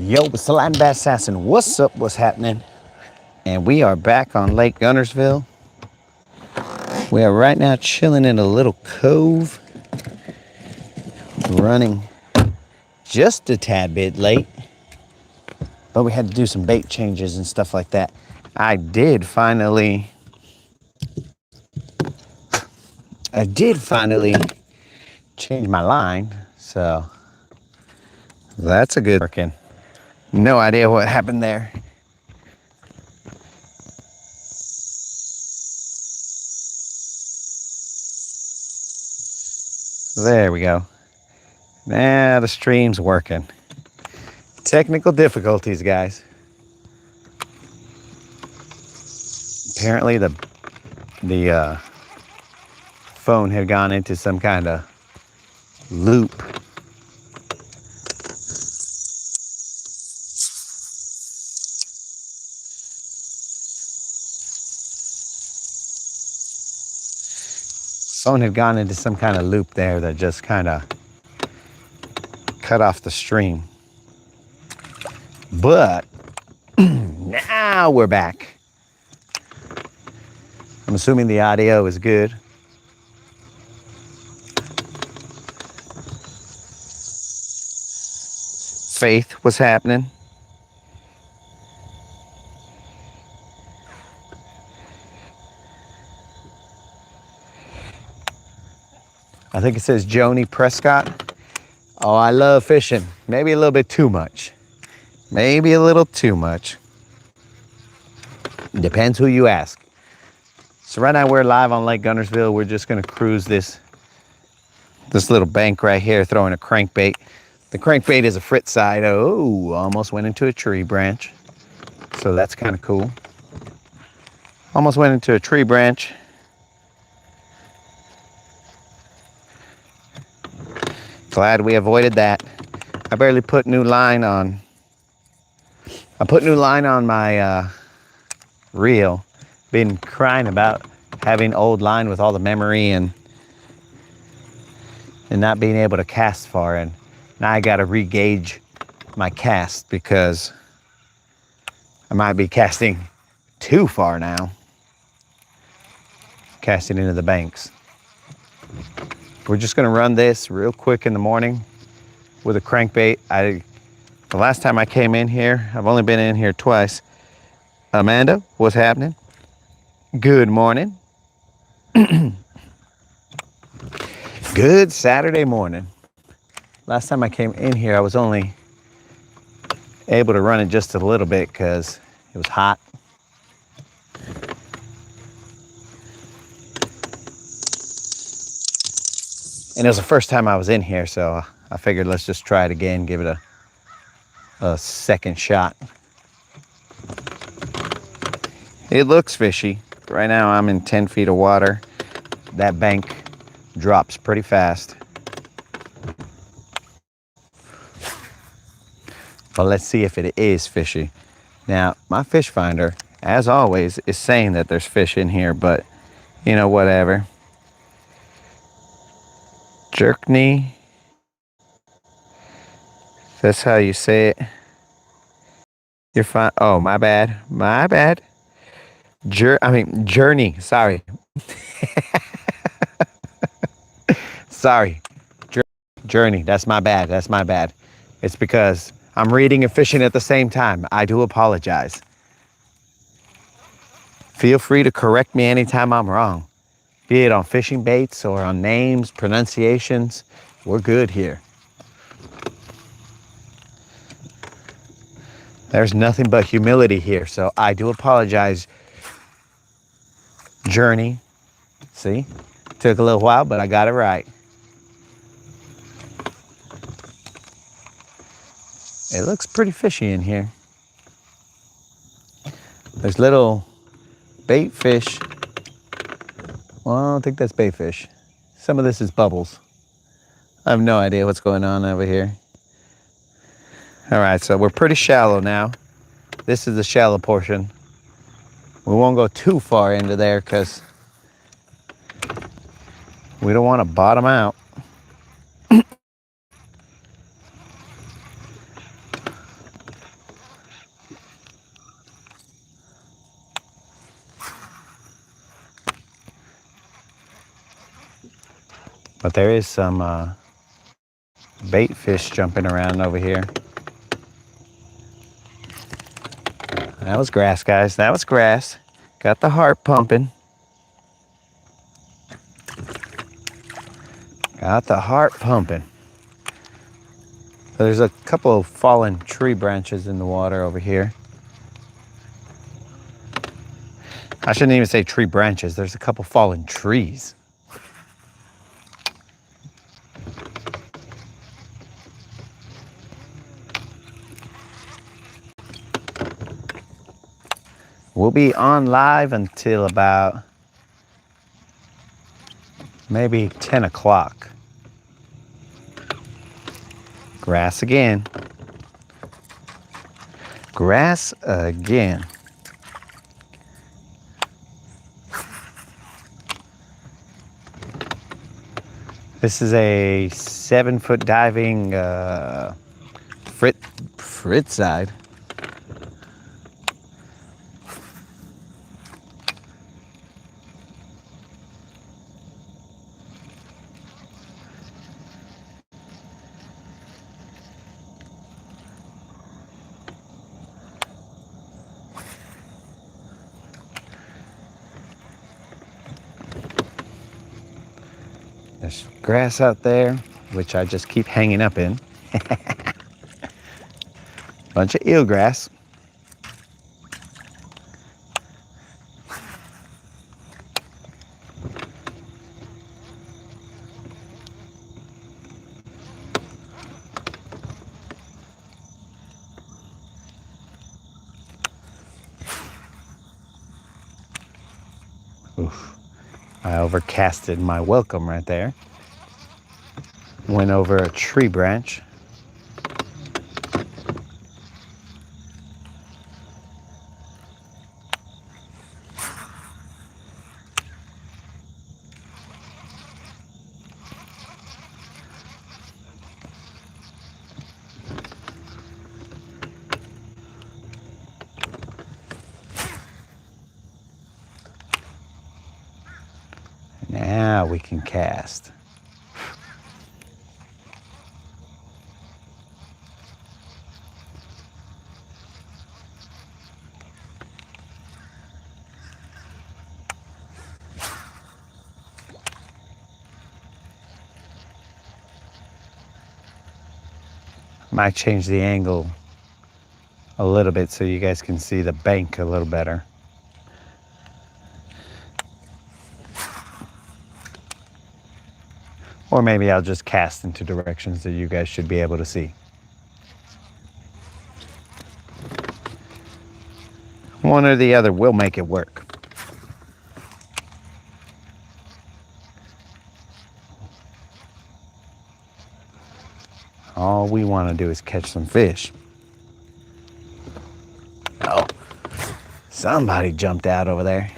Yo, it's the Latin Bass Assassin. What's up? What's happening? And we are back on Lake Guntersville. We are right now chilling in a little cove, running just a tad bit late, but we had to do some bait changes and stuff like that. I did finally change my line, so that's a good working. No idea what happened there. There we go. Now the stream's working. Technical difficulties, guys. Apparently the phone had gone into some kind of loop. Phone had gone into some kind of loop there that just kind of cut off the stream. But now we're back. I'm assuming the audio is good. Faith, what's happening? I think it says Joni Prescott. Oh, I love fishing. Maybe a little bit too much. Maybe a little too much. Depends who you ask. So right now we're live on Lake Guntersville. We're just gonna cruise this little bank right here, throwing a crankbait. The crankbait is a frit side. Oh, almost went into a tree branch. So that's kind of cool. Almost went into a tree branch. Glad we avoided that. I barely put new line on. I put new line on my reel. Been crying about having old line with all the memory and not being able to cast far. And now I got to re-gauge my cast because I might be casting too far now. Casting into the banks. We're just gonna run this real quick in the morning with a crankbait. The last time I came in here, I've only been in here twice. Amanda, what's happening? Good morning. Good Saturday morning. Last time I came in here, I was only able to run it just a little bit because it was hot. And it was the first time I was in here, so I figured let's just try it again, give it a second shot. It looks fishy. Right now I'm in 10 feet of water. That bank drops pretty fast. But let's see if it is fishy. Now, my fish finder, as always, is saying that there's fish in here, but you know, whatever. Jerkney. That's how you say it. You're fine. Oh, my bad. My bad. Journey. Sorry. Sorry. Journey. That's my bad. That's my bad. It's because I'm reading and fishing at the same time. I do apologize. Feel free to correct me anytime I'm wrong. Be it on fishing baits or on names, pronunciations, we're good here. There's nothing but humility here, so I do apologize. Journey. See? Took a little while, but I got it right. It looks pretty fishy in here. There's little bait fish. Well, I don't think that's bait fish. Some of this is bubbles. I have no idea what's going on over here. All right, so we're pretty shallow now. This is the shallow portion. We won't go too far into there because we don't want to bottom out. But there is some bait fish jumping around over here. That was grass, guys. That was grass. Got the heart pumping. Got the heart pumping. So there's a couple of fallen tree branches in the water over here. I shouldn't even say tree branches. There's a couple fallen trees. We'll be on live until about maybe 10 o'clock. Grass again. Grass again. This is a 7-foot diving frit side. There's grass out there, which I just keep hanging up in. Bunch of eelgrass. Oof. I overcasted my welcome right there. Went over a tree branch. Now we can cast. Might change the angle a little bit so you guys can see the bank a little better. Or maybe I'll just cast into directions that you guys should be able to see. One or the other will make it work. All we want to do is catch some fish. Oh, somebody jumped out over there.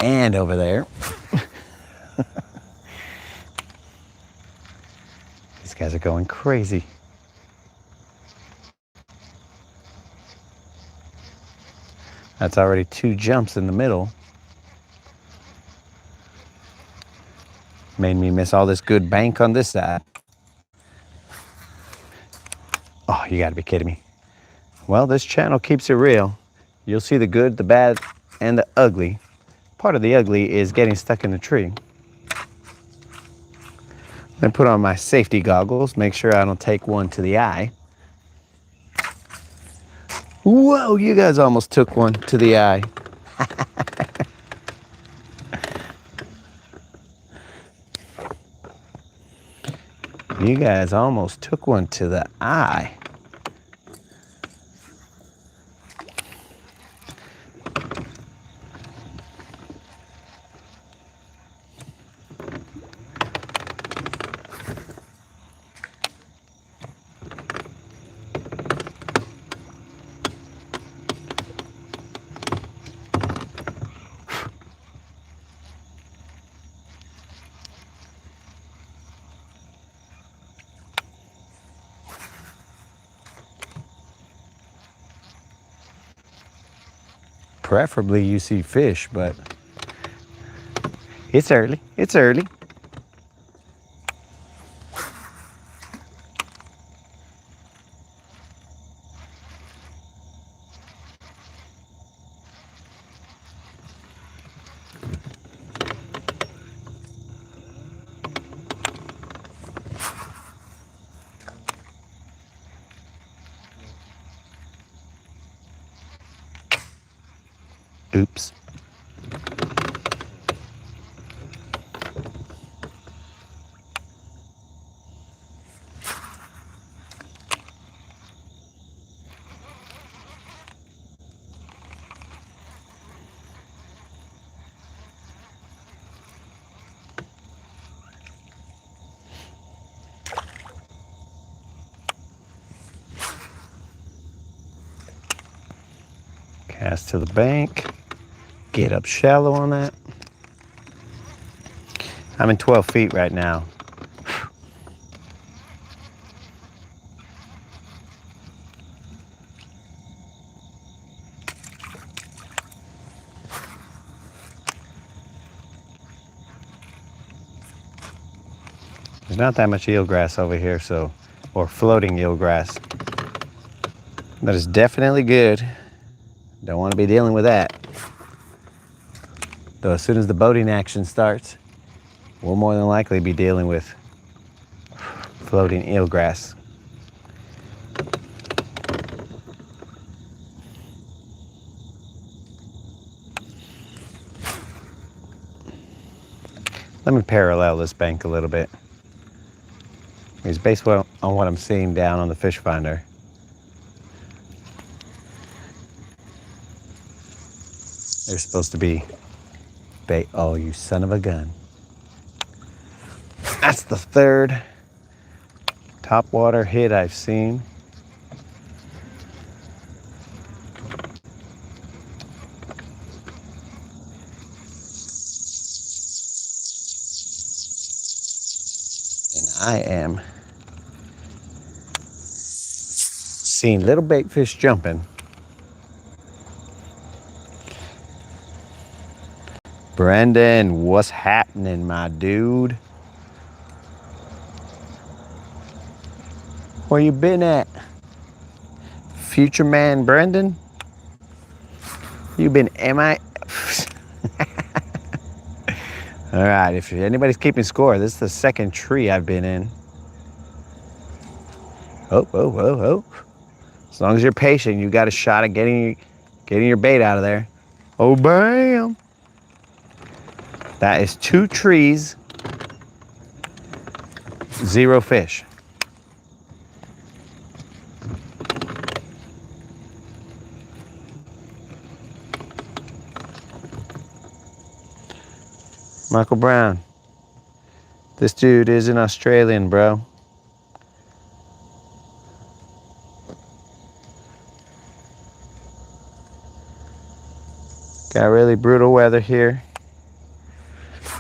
And over there. These guys are going crazy. That's already 2 jumps in the middle. Made me miss all this good bank on this side. Oh, you gotta be kidding me. Well, this channel keeps it real. You'll see the good, the bad, and the ugly. Part of the ugly is getting stuck in the tree. Then put on my safety goggles, make sure I don't take one to the eye. Whoa, you guys almost took one to the eye. You guys almost took one to the eye. Preferably you see fish, but it's early. It's early. Oops. Cast to the bank. Get up shallow on that. I'm in 12 feet right now. There's not that much eelgrass over here, or floating eelgrass. That is definitely good. Don't want to be dealing with that. Though as soon as the boating action starts, we'll more than likely be dealing with floating eelgrass. Let me parallel this bank a little bit. Because based on what I'm seeing down on the fish finder, there's supposed to be bait. Oh, you son of a gun. That's the third topwater hit I've seen. And I am seeing little bait fish jumping. Brendan, what's happening, my dude? Where you been at? Future man Brendan? You been MI? All right, if anybody's keeping score, this is the second tree I've been in. Oh. As long as you're patient, you got a shot at getting your bait out of there. Oh, bam. That is 2 trees, 0 fish. Michael Brown. This dude is an Australian, bro. Got really brutal weather here.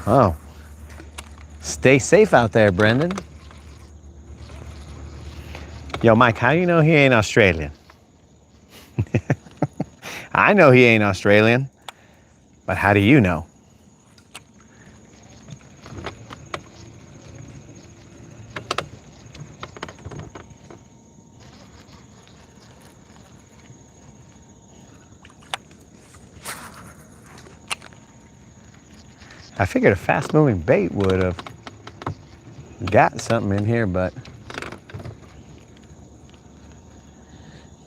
Oh. Stay safe out there, Brendan. Yo, Mike, how do you know he ain't Australian? I know he ain't Australian, but how do you know? I figured a fast-moving bait would have got something in here, but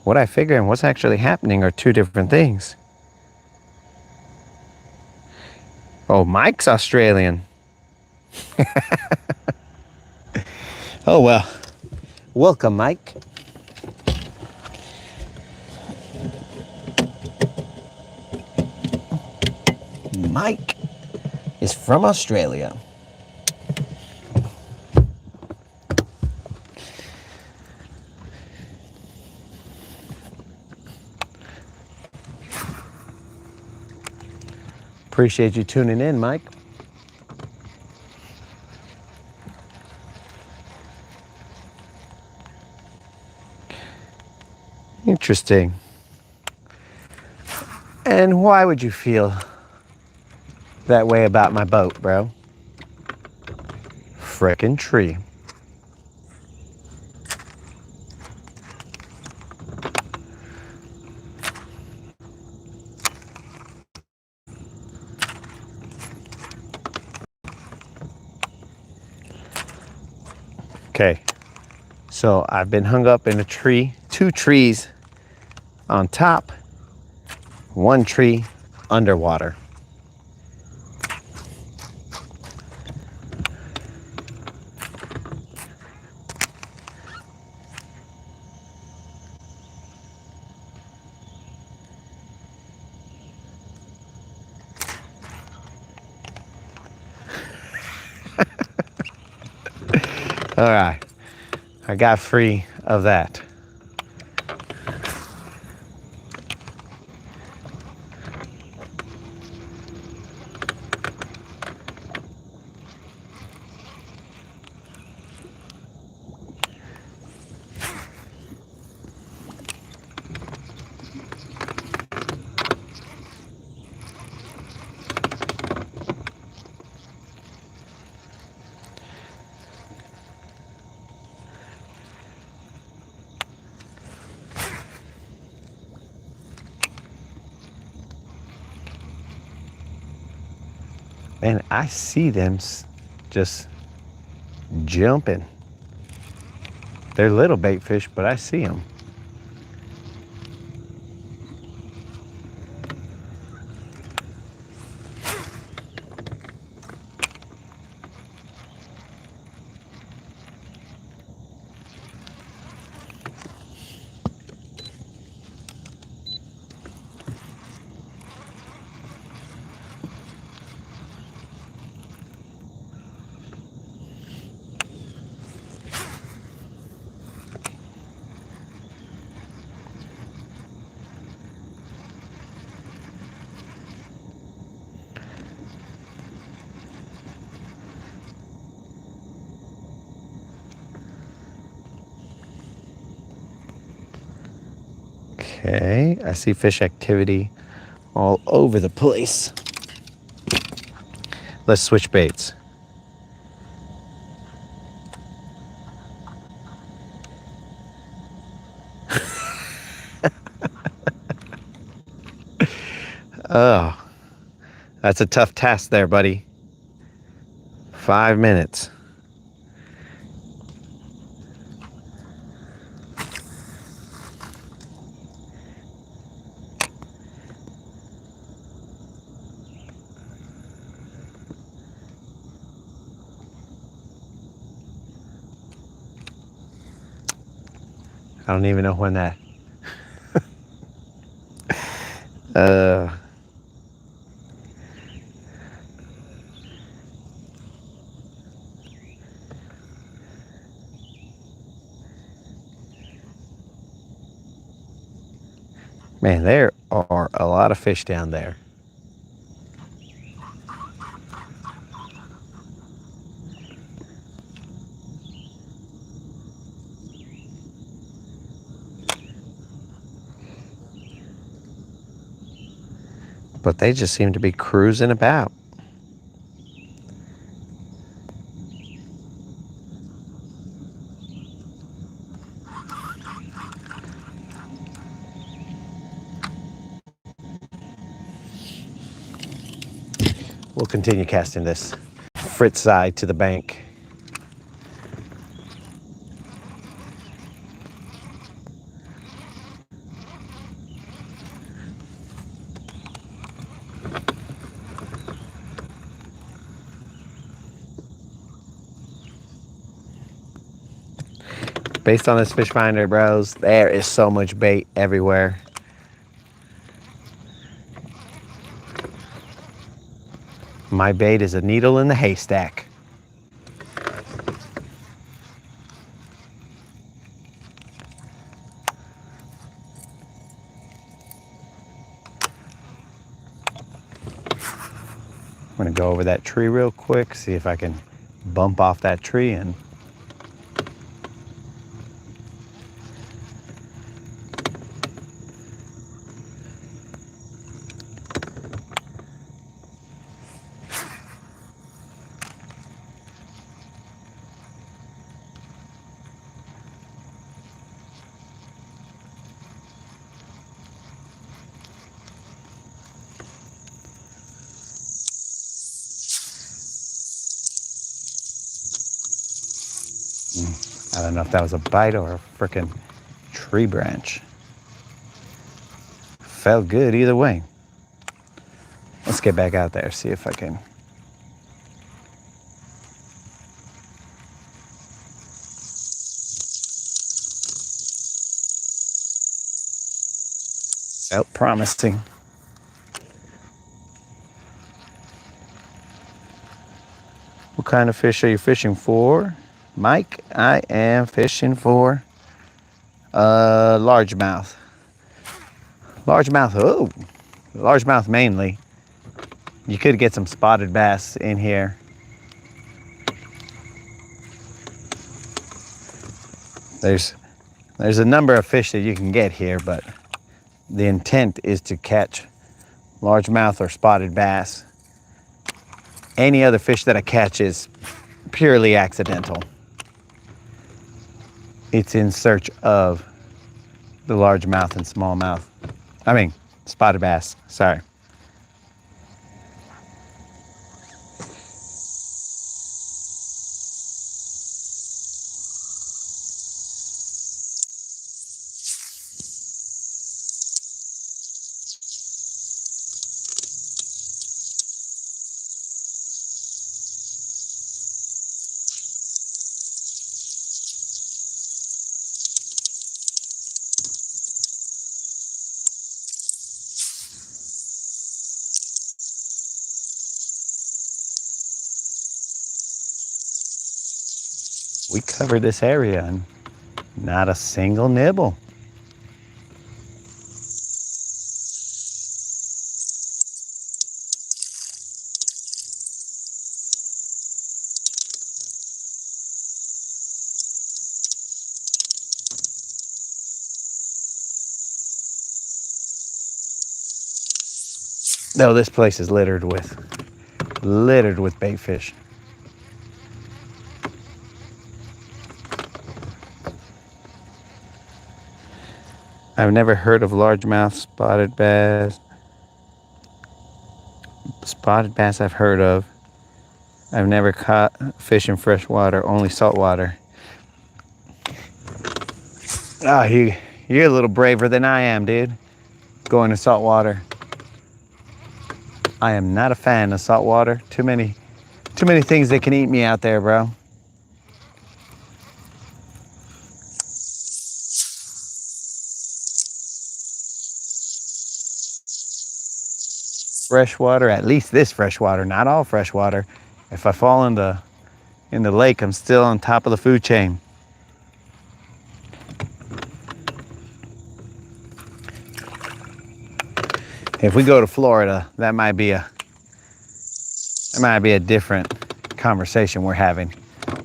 what I figure and what's actually happening are 2 different things. Oh, Mike's Australian. Oh, well. Welcome, Mike. Mike is from Australia. Appreciate you tuning in, Mike. Interesting. And why would you feel that way about my boat, bro? Frickin' tree. Okay, so I've been hung up in a tree, 2 trees on top, 1 tree underwater. All right, I got free of that. Man, I see them just jumping. They're little bait fish, but I see them. Okay, I see fish activity all over the place. Let's switch baits. Oh, that's a tough task there, buddy. 5 minutes. I don't even know when that. uh, Man, there are a lot of fish down there. But they just seem to be cruising about. We'll continue casting this fritz side to the bank. Based on this fish finder, bros, there is so much bait everywhere. My bait is a needle in the haystack. I'm gonna go over that tree real quick, see if I can bump off that tree and don't know if that was a bite or a freaking tree branch. Felt good either way. Let's get back out there, see if I can. Felt promising. What kind of fish are you fishing for, Mike? I am fishing for largemouth. Largemouth, oh, largemouth mainly. You could get some spotted bass in here. There's a number of fish that you can get here, but the intent is to catch largemouth or spotted bass. Any other fish that I catch is purely accidental. It's in search of the largemouth and smallmouth. I mean, spotted bass, sorry. We covered this area and not a single nibble. No, this place is littered with bait fish. I've never heard of largemouth spotted bass. Spotted bass I've heard of. I've never caught fish in freshwater, only saltwater. Ah, you're a little braver than I am, dude. Going to saltwater. I am not a fan of saltwater. Too many things that can eat me out there, bro. Freshwater, at least this freshwater, not all freshwater. If I fall in the lake, I'm still on top of the food chain. If we go to Florida, that might be a different conversation we're having.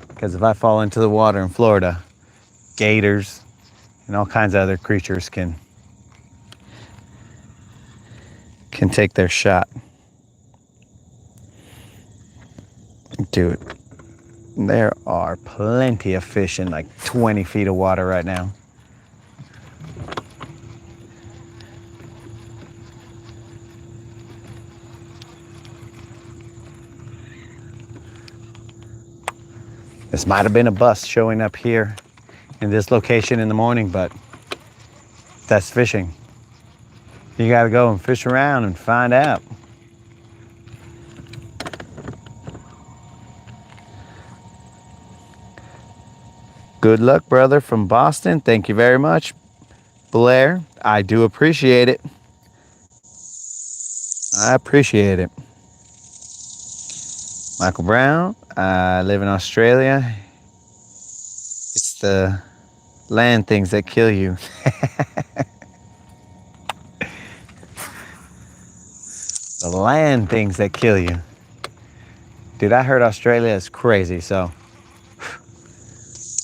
Because if I fall into the water in Florida, gators and all kinds of other creatures can take their shot. Dude, there are plenty of fish in like 20 feet of water right now. This might have been a bus showing up here in this location in the morning, but that's fishing. You gotta go and fish around and find out. Good luck, brother, from Boston. Thank you very much, Blair. I do appreciate it. I appreciate it. Michael Brown, I live in Australia. It's the land things that kill you. The land things that kill you. Dude, I heard Australia is crazy, so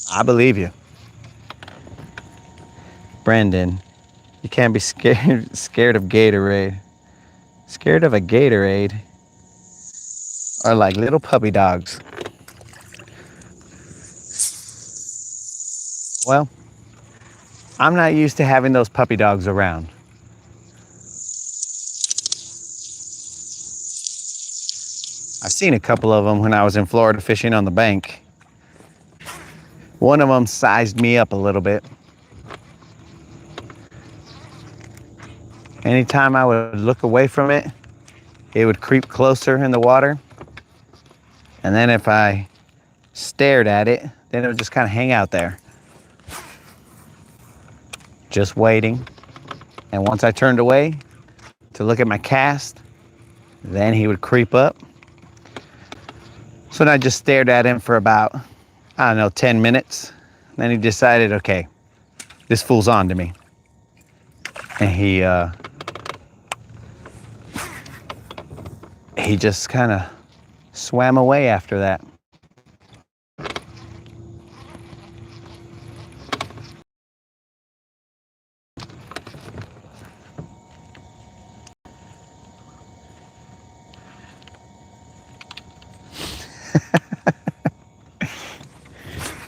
I believe you. Brendan, you can't be scared of Gatorade. Scared of a Gatorade are like little puppy dogs. Well, I'm not used to having those puppy dogs around. I've seen a couple of them when I was in Florida fishing on the bank. One of them sized me up a little bit. Anytime I would look away from it, it would creep closer in the water. And then if I stared at it, then it would just kind of hang out there, just waiting. And once I turned away to look at my cast, then he would creep up. So then I just stared at him for about, I don't know, 10 minutes. Then he decided, okay, this fool's on to me. And he just kind of swam away after that.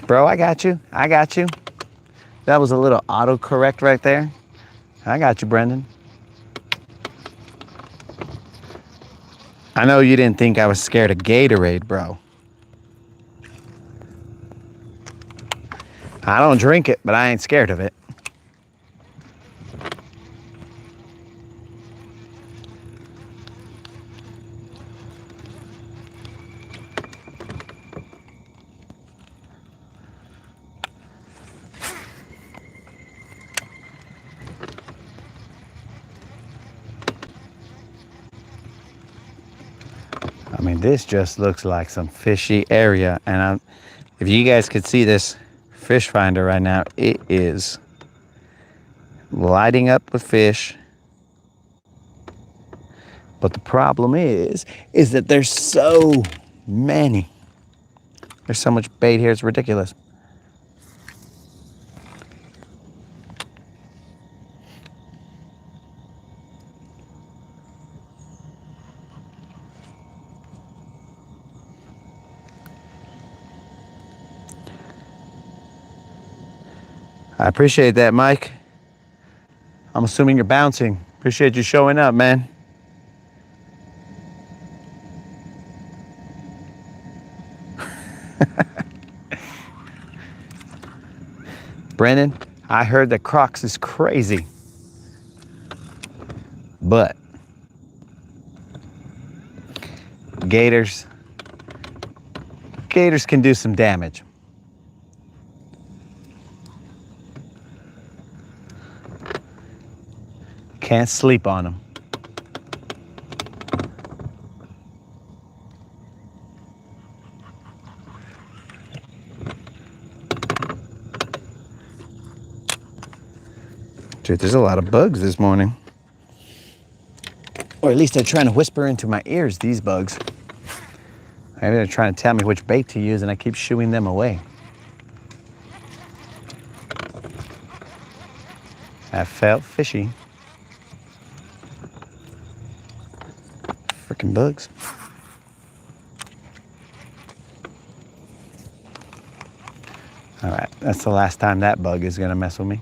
Bro, I got you. I got you. That was a little autocorrect right there. I got you, Brendan. I know you didn't think I was scared of Gatorade, bro. I don't drink it, but I ain't scared of it. I mean, this just looks like some fishy area. And if you guys could see this fish finder right now, it is lighting up with fish. But the problem is that there's so many. There's so much bait here, it's ridiculous. I appreciate that, Mike. I'm assuming you're bouncing. Appreciate you showing up, man. Brennan, I heard that Crocs is crazy. But Gators can do some damage. Can't sleep on them. Dude, there's a lot of bugs this morning. Or at least they're trying to whisper into my ears, these bugs. Maybe they're trying to tell me which bait to use and I keep shooing them away. That felt fishy. Freaking bugs. All right, that's the last time that bug is gonna mess with me.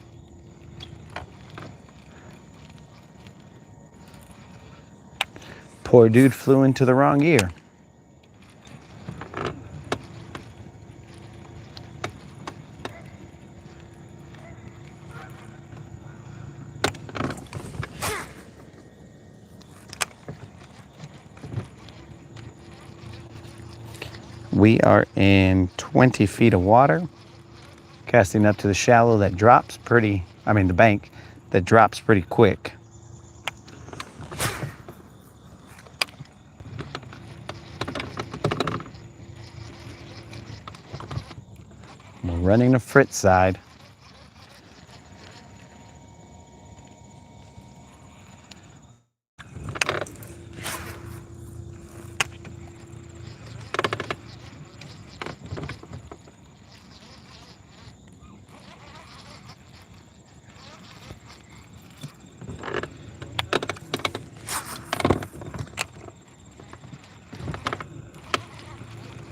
Poor dude flew into the wrong ear. We are in 20 feet of water, casting up to the shallow that drops pretty, the bank that drops pretty quick. We're running the Fritz side.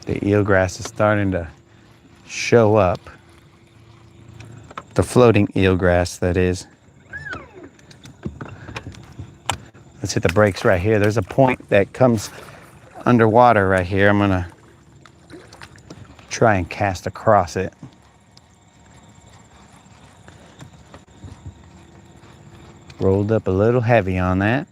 The eelgrass is starting to show up. The floating eelgrass, that is. Let's hit the brakes right here. There's a point that comes underwater right here. I'm gonna try and cast across it. Rolled up a little heavy on that.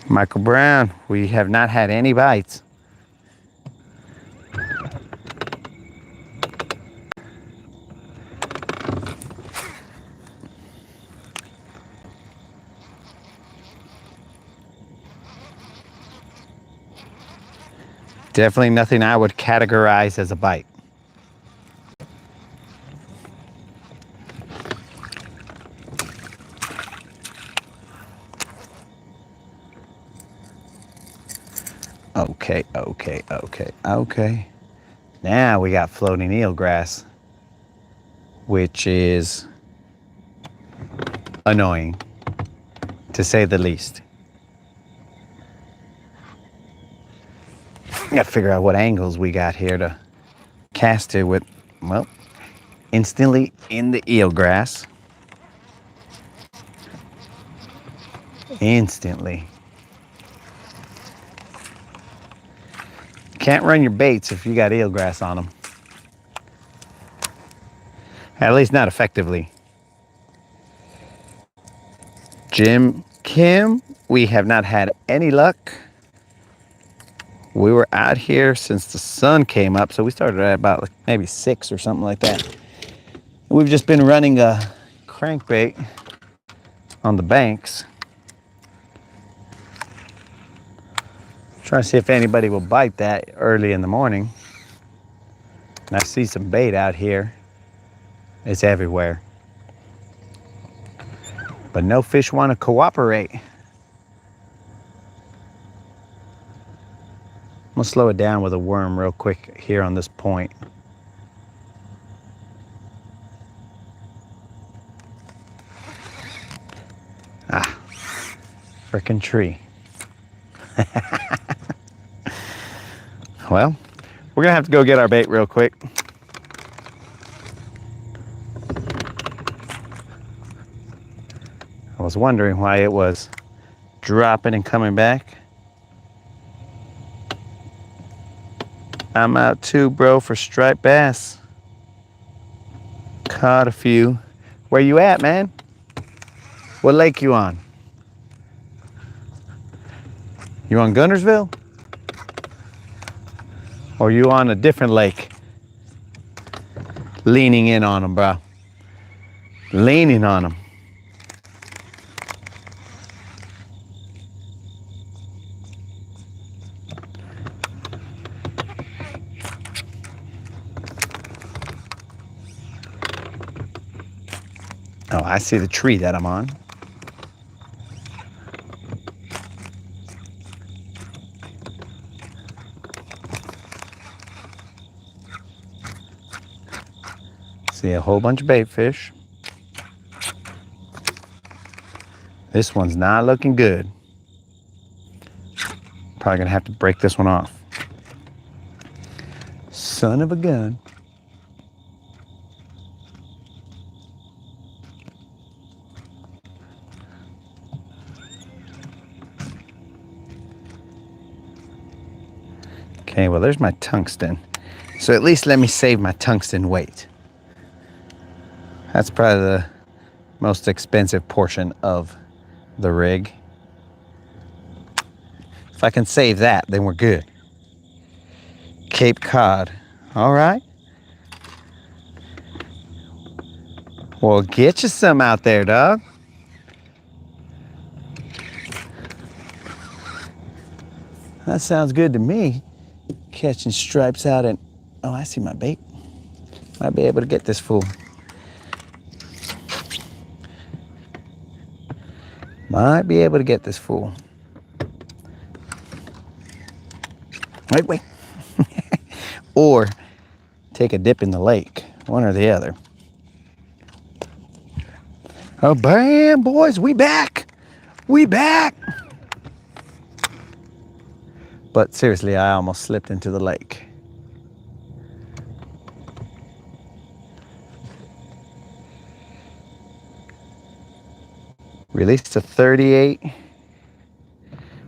Michael Brown, we have not had any bites. Definitely nothing I would categorize as a bite. Okay. Now we got floating eelgrass, which is annoying, to say the least. Got to figure out what angles we got here to cast it with. Well, instantly in the eelgrass. Instantly. Can't run your baits if you got eelgrass on them. At least not effectively. Jim Kim, we have not had any luck. We were out here since the sun came up, so we started at about maybe 6 or something like that. We've just been running a crankbait on the banks. Trying to see if anybody will bite that early in the morning. And I see some bait out here. It's everywhere. But no fish want to cooperate. I'm gonna slow it down with a worm real quick here on this point. Ah, frickin' tree. Well, we're gonna have to go get our bait real quick. I was wondering why it was dropping and coming back. I'm out too, bro, for striped bass. Caught a few. Where you at, man? What lake you on? You on Guntersville? Or you on a different lake? Leaning in on them, bro. Leaning on them. Oh, I see the tree that I'm on. See a whole bunch of bait fish. This one's not looking good. Probably gonna have to break this one off. Son of a gun. Okay, well, there's my tungsten. So at least let me save my tungsten weight. That's probably the most expensive portion of the rig. If I can save that, then we're good. Cape Cod. All right. Well, get you some out there, dog. That sounds good to me. Catching stripes out and, oh, I see my bait. Might be able to get this fool. Might be able to get this fool. Wait. Or take a dip in the lake. One or the other. Oh, bam, boys, we back. We back. But seriously, I almost slipped into the lake. Released a 38,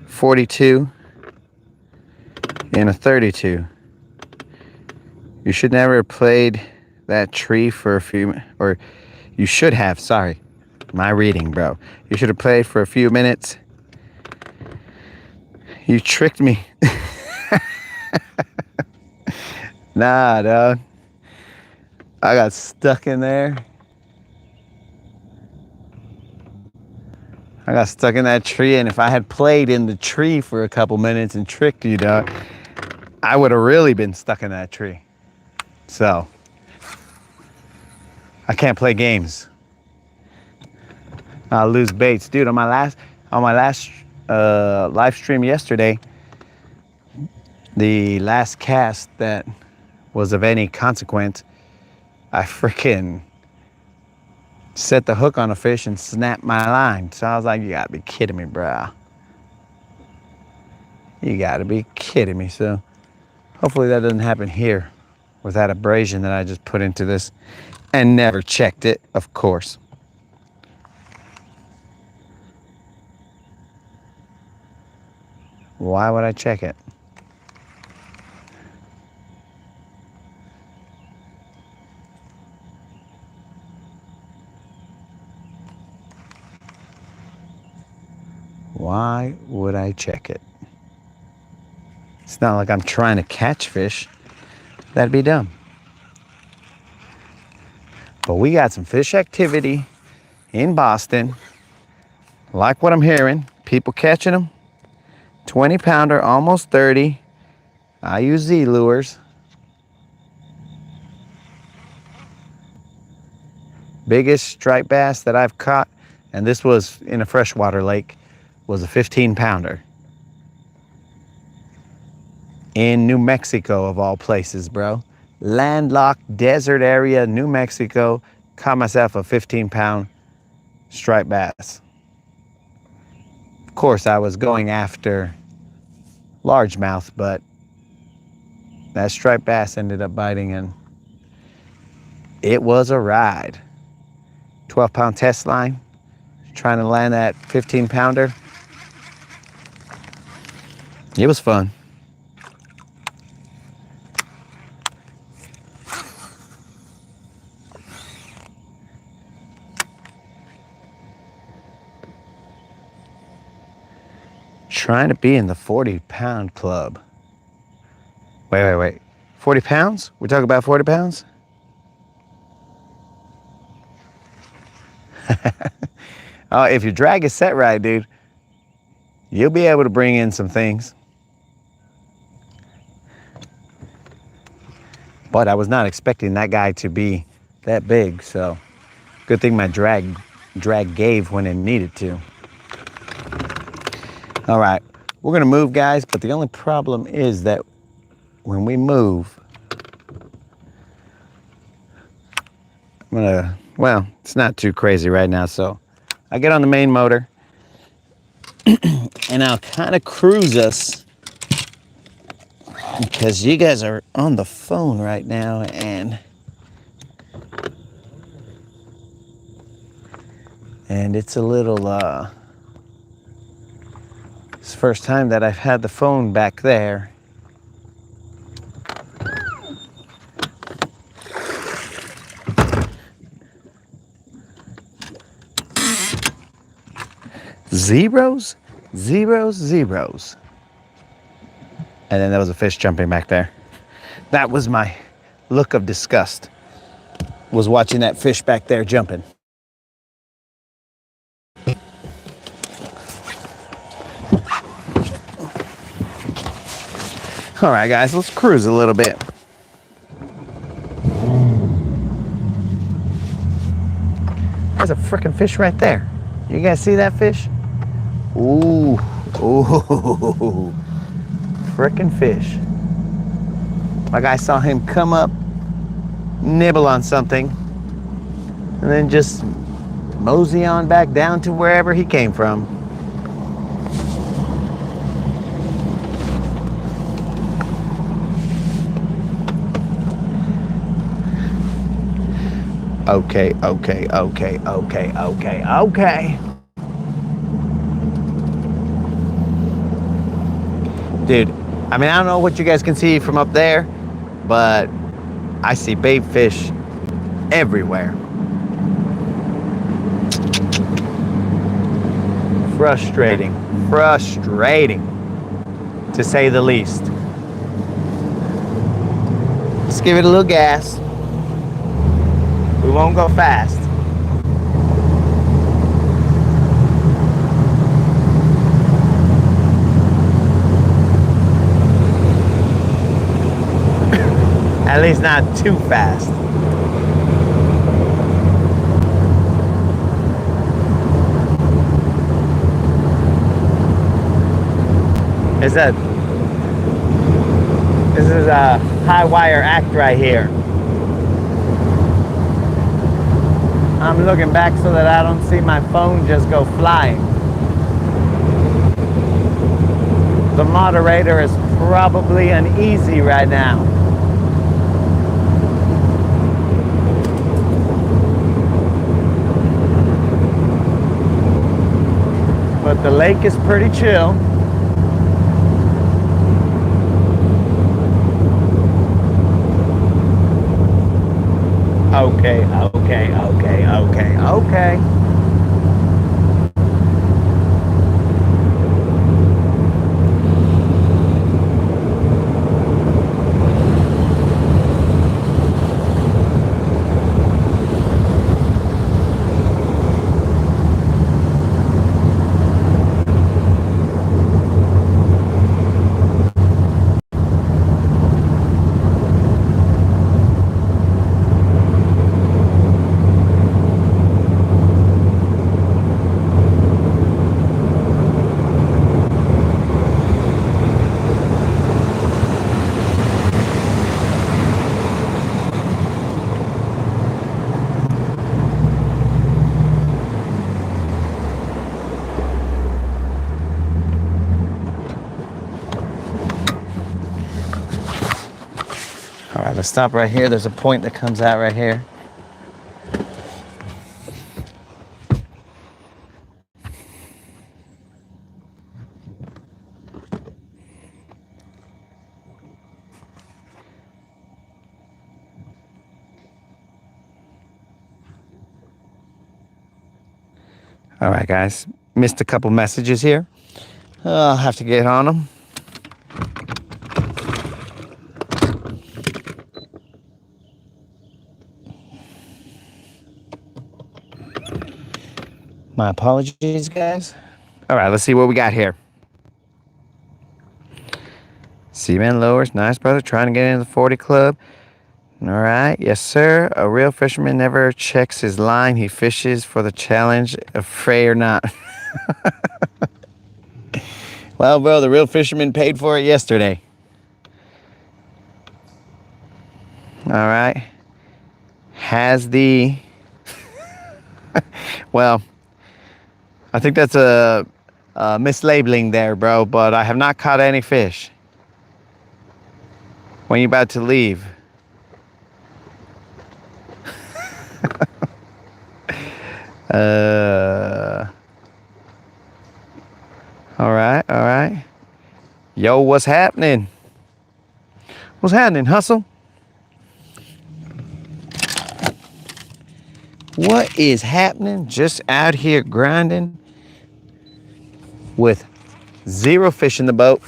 42, and a 32. You should never have played that tree for a few, or you should have, sorry. My reading, bro. You should have played for a few minutes. You tricked me. Nah, dog. I got stuck in there. I got stuck in that tree, and if I had played in the tree for a couple minutes and tricked you, dog, I would have really been stuck in that tree. So, I can't play games. I'll lose baits. Dude, on my last live stream yesterday, the last cast that was of any consequence, I freaking set the hook on a fish and snapped my line. So I was like, you gotta be kidding me, bro. You gotta be kidding me. So hopefully that doesn't happen here with that abrasion that I just put into this and never checked it, of course. Why would I check it? Why would I check it? It's not like I'm trying to catch fish. That'd be dumb. But we got some fish activity in Boston. Like what I'm hearing. People catching them. 20 pounder, almost 30. I use Z lures. Biggest striped bass that I've caught, and this was in a freshwater lake, was a 15 pounder. In New Mexico, of all places, bro. Landlocked desert area, New Mexico. Caught myself a 15-pound striped bass. Of course, I was going after largemouth, but that striped bass ended up biting, and it was a ride. 12-pound test line, trying to land that 15-pounder. It was fun. Trying to be in the 40-pound club. Wait. 40 pounds? We're talking about 40 pounds? Oh, if your drag is set right, dude, you'll be able to bring in some things. But I was not expecting that guy to be that big, so good thing my drag gave when it needed to. All right, we're gonna move, guys, but the only problem is that when we move, well, it's not too crazy right now, so I get on the main motor and I'll kind of cruise us because you guys are on the phone right now, and it's a little, it's the first time that I've had the phone back there. Zeros. And then there was a fish jumping back there. That was my look of disgust, was watching that fish back there jumping. All right, guys, let's cruise a little bit. There's a freaking fish right there. You guys see that fish? Ooh, frickin' fish. Like, I saw him come up, nibble on something, and then just mosey on back down to wherever he came from. Okay. Dude, I mean, I don't know what you guys can see from up there, but I see bait fish everywhere. Frustrating, frustrating, to say the least. Let's give it a little gas. We won't go fast. At least not too fast. This is a high wire act right here. I'm looking back so that I don't see my phone just go flying. The moderator is probably uneasy right now. But the lake is pretty chill. Okay. All right, let's stop right here. There's a point that comes out right here. All right, guys, missed a couple messages here. I'll have to get on them. My apologies, guys. All right, let's see what we got here. Seaman lowers, nice brother, trying to get into the 40 club. All right, yes, sir. A real fisherman never checks his line. He fishes for the challenge, afraid or not. Well, bro, the real fisherman paid for it yesterday. All right. Has the... Well, I think that's a mislabeling there, bro, but I have not caught any fish. When you about to leave? All right. Yo, what's happening? What's happening, Hustle? What is happening? Just out here grinding with zero fish in the boat.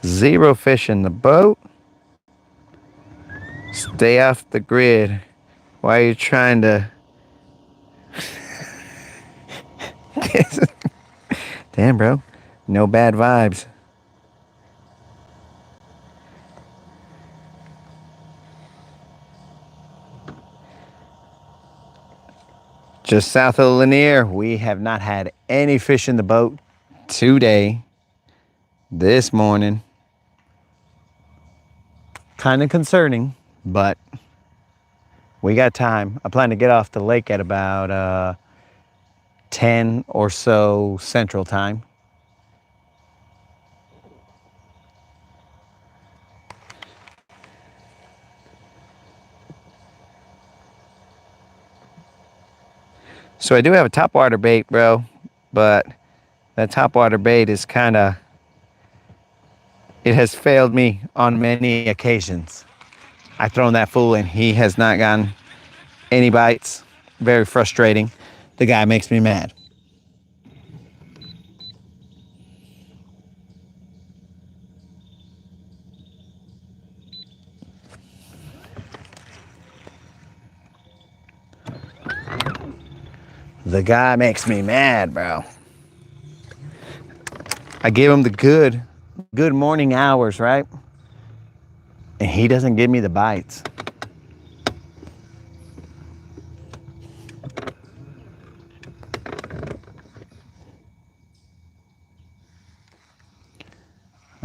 Zero fish in the boat. Stay off the grid. Why are you trying to... Damn, bro. No bad vibes. Just south of Lanier, we have not had any fish in the boat today, this morning. Kind of concerning, but we got time. I plan to get off the lake at about 10 or so Central Time. So I do have a topwater bait, bro, but that topwater bait is kind of, it has failed me on many occasions. I've thrown that fool and he has not gotten any bites. Very frustrating. The guy makes me mad. The guy makes me mad, bro. I give him the good morning hours, right? And he doesn't give me the bites.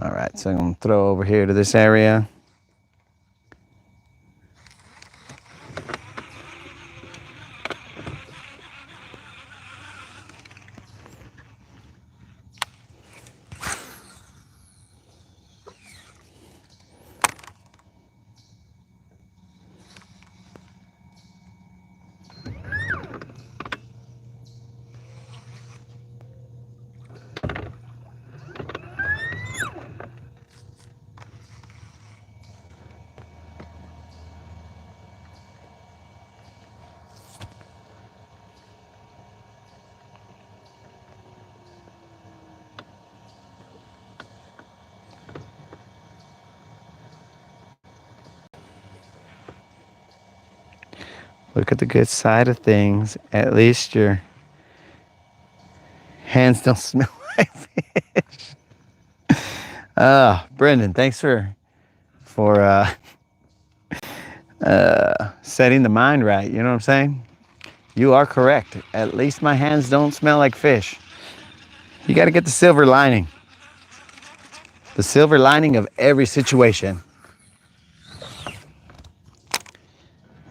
All right, so I'm gonna throw over here to this area. Look at the good side of things. At least your hands don't smell like fish. Brendan, thanks for setting the mind right. You know what I'm saying? You are correct. At least my hands don't smell like fish. You got to get the silver lining. The silver lining of every situation.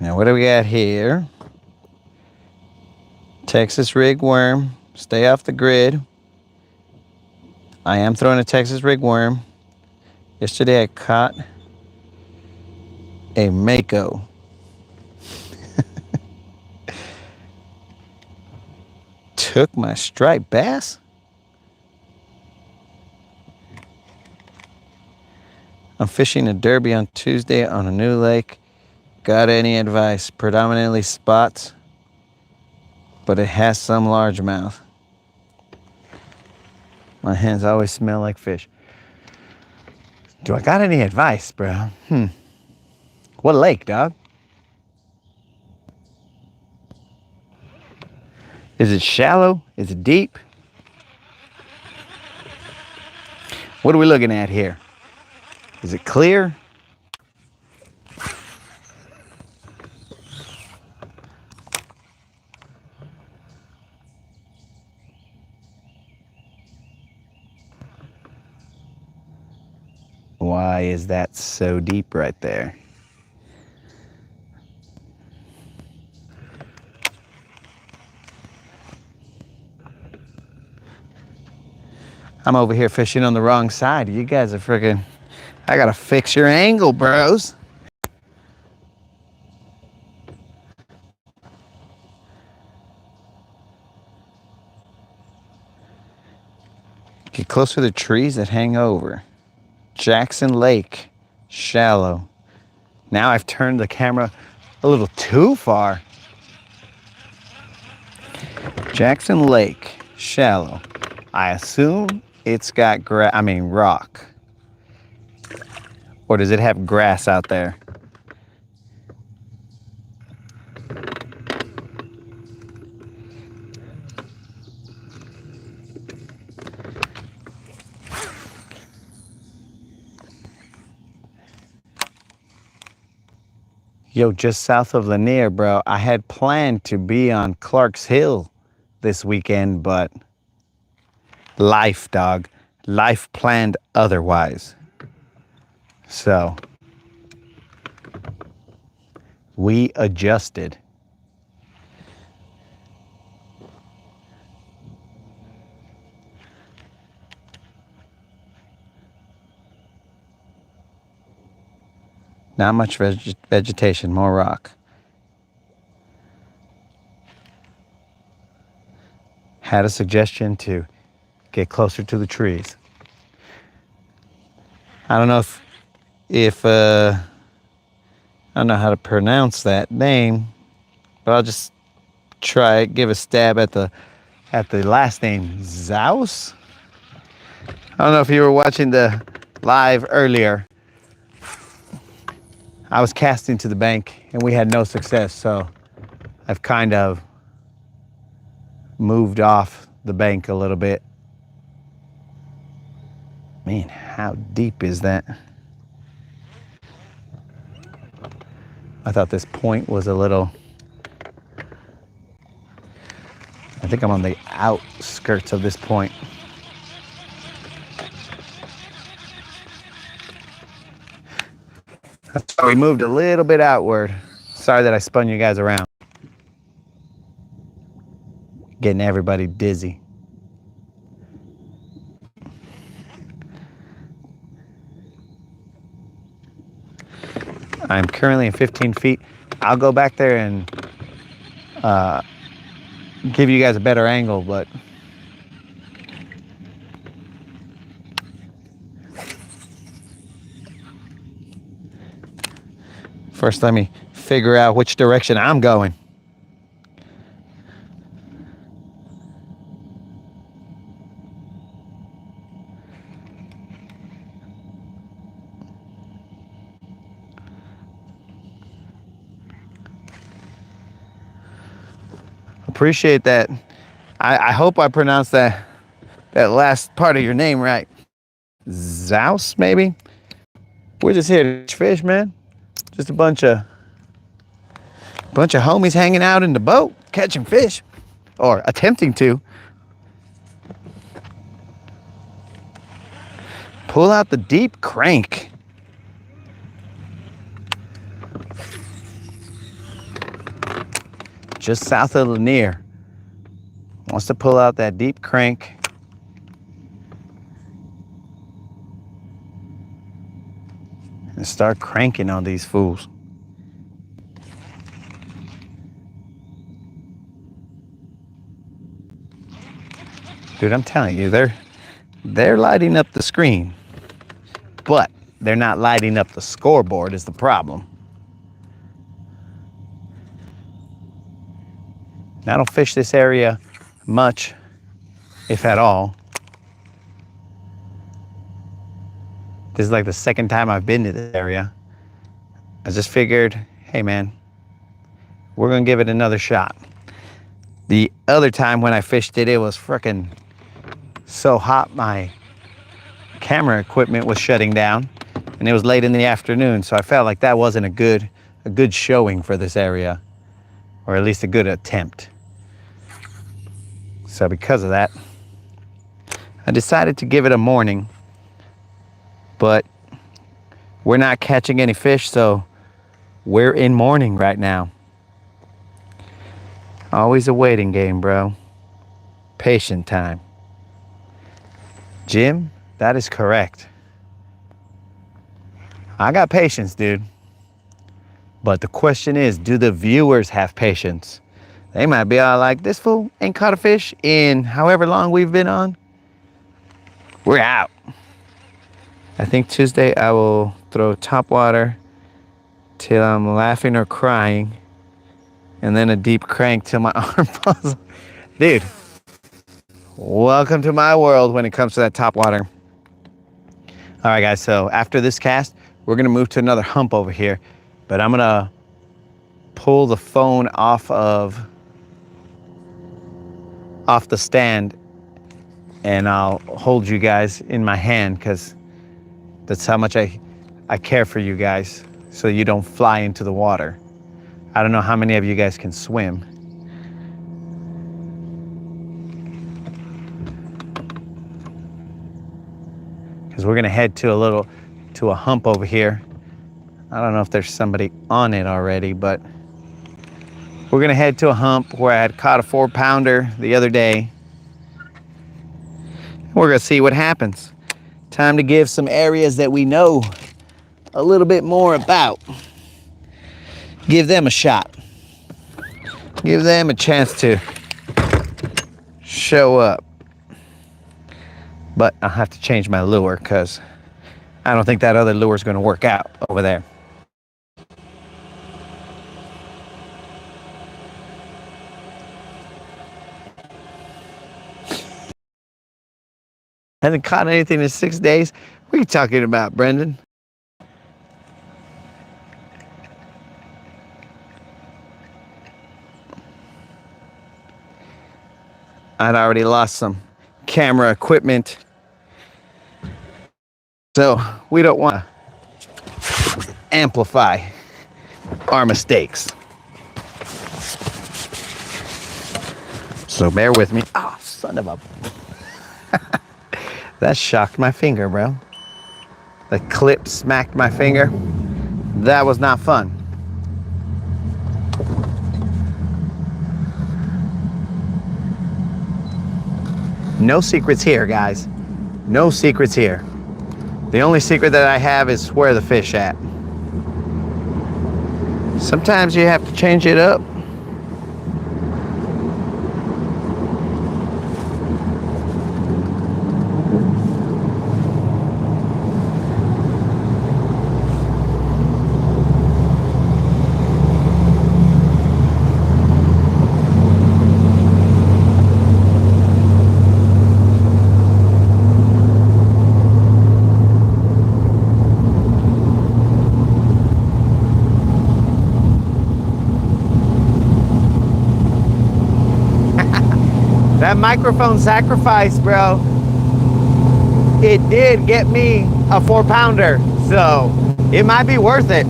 Now, what do we got here? Texas rig worm. Stay off the grid. I am throwing a Texas rig worm. Yesterday I caught a mako. Took my striped bass? I'm fishing a derby on Tuesday on a new lake. Got any advice? Predominantly spots, but it has some largemouth. My hands always smell like fish. Do I got any advice, bro? What lake, dog? Is it shallow? Is it deep? What are we looking at here? Is it clear? Why is that so deep right there? I'm over here fishing on the wrong side. You guys are freaking... I gotta fix your angle, bros. Get closer to the trees that hang over. Jackson Lake, shallow. Now I've turned the camera a little too far. Jackson Lake, shallow. I assume it's got rock. Or does it have grass out there? Yo, just south of Lanier, bro. I had planned to be on Clark's Hill this weekend, but life, dog. Life planned otherwise. So, we adjusted. Not much vegetation, more rock. had a suggestion to get closer to the trees. I don't know if I don't know how to pronounce that name, but I'll just try it, give a stab at the last name, Zaus. I don't know if you were watching the live earlier. I was casting to the bank and we had no success, so I've kind of moved off the bank a little bit. Man, how deep is that? I thought this point was a little... I think I'm on the outskirts of this point. So we moved a little bit outward. Sorry that I spun you guys around. Getting everybody dizzy. I'm currently at 15 feet. I'll go back there and give you guys a better angle, but first let me figure out which direction I'm going. Appreciate that. I hope I pronounced that last part of your name right. Zaus, maybe? We're just here to fish, man. Just a bunch of homies hanging out in the boat, catching fish, or attempting to. Pull out the deep crank. Just south of Lanier. Wants to pull out that deep crank. And start cranking on these fools. Dude, I'm telling you, they're lighting up the screen, but they're not lighting up the scoreboard is the problem. I don't fish this area much, if at all. This is like the second time I've been to this area. I just figured, hey man, we're gonna give it another shot. The other time when I fished it, it was frickin' so hot my camera equipment was shutting down, and it was late in the afternoon, so I felt like that wasn't a good showing for this area, or at least a good attempt. So because of that, I decided to give it a morning, but we're not catching any fish, so we're in morning right now. Always a waiting game, bro. Patient time. Jim, that is correct. I got patience, dude. But the question is, do the viewers have patience? They might be all like, this fool ain't caught a fish in however long we've been on. We're out. I think Tuesday I will throw topwater till I'm laughing or crying, and then a deep crank till my arm falls. Dude, welcome to my world when it comes to that topwater. All right, guys, so after this cast, we're gonna move to another hump over here, but I'm gonna pull the phone off the stand, and I'll hold you guys in my hand, because that's how much I care for you guys, so you don't fly into the water. I don't know how many of you guys can swim. Because we're gonna head to a hump over here. I don't know if there's somebody on it already, but we're gonna head to a hump where I had caught a 4-pounder the other day. We're gonna see what happens. Time to give some areas that we know a little bit more about. Give them a shot. Give them a chance to show up. But I'll have to change my lure because I don't think that other lure is going to work out over there. Hasn't caught anything in 6 days. What are you talking about, Brendan? I'd already lost some camera equipment. So we don't want to amplify our mistakes. So bear with me. Oh, son of a... That shocked my finger, bro. The clip smacked my finger. That was not fun. No secrets here, guys. No secrets here. The only secret that I have is where the fish at. Sometimes you have to change it up. That microphone sacrifice, bro, it did get me a 4-pounder, so it might be worth it.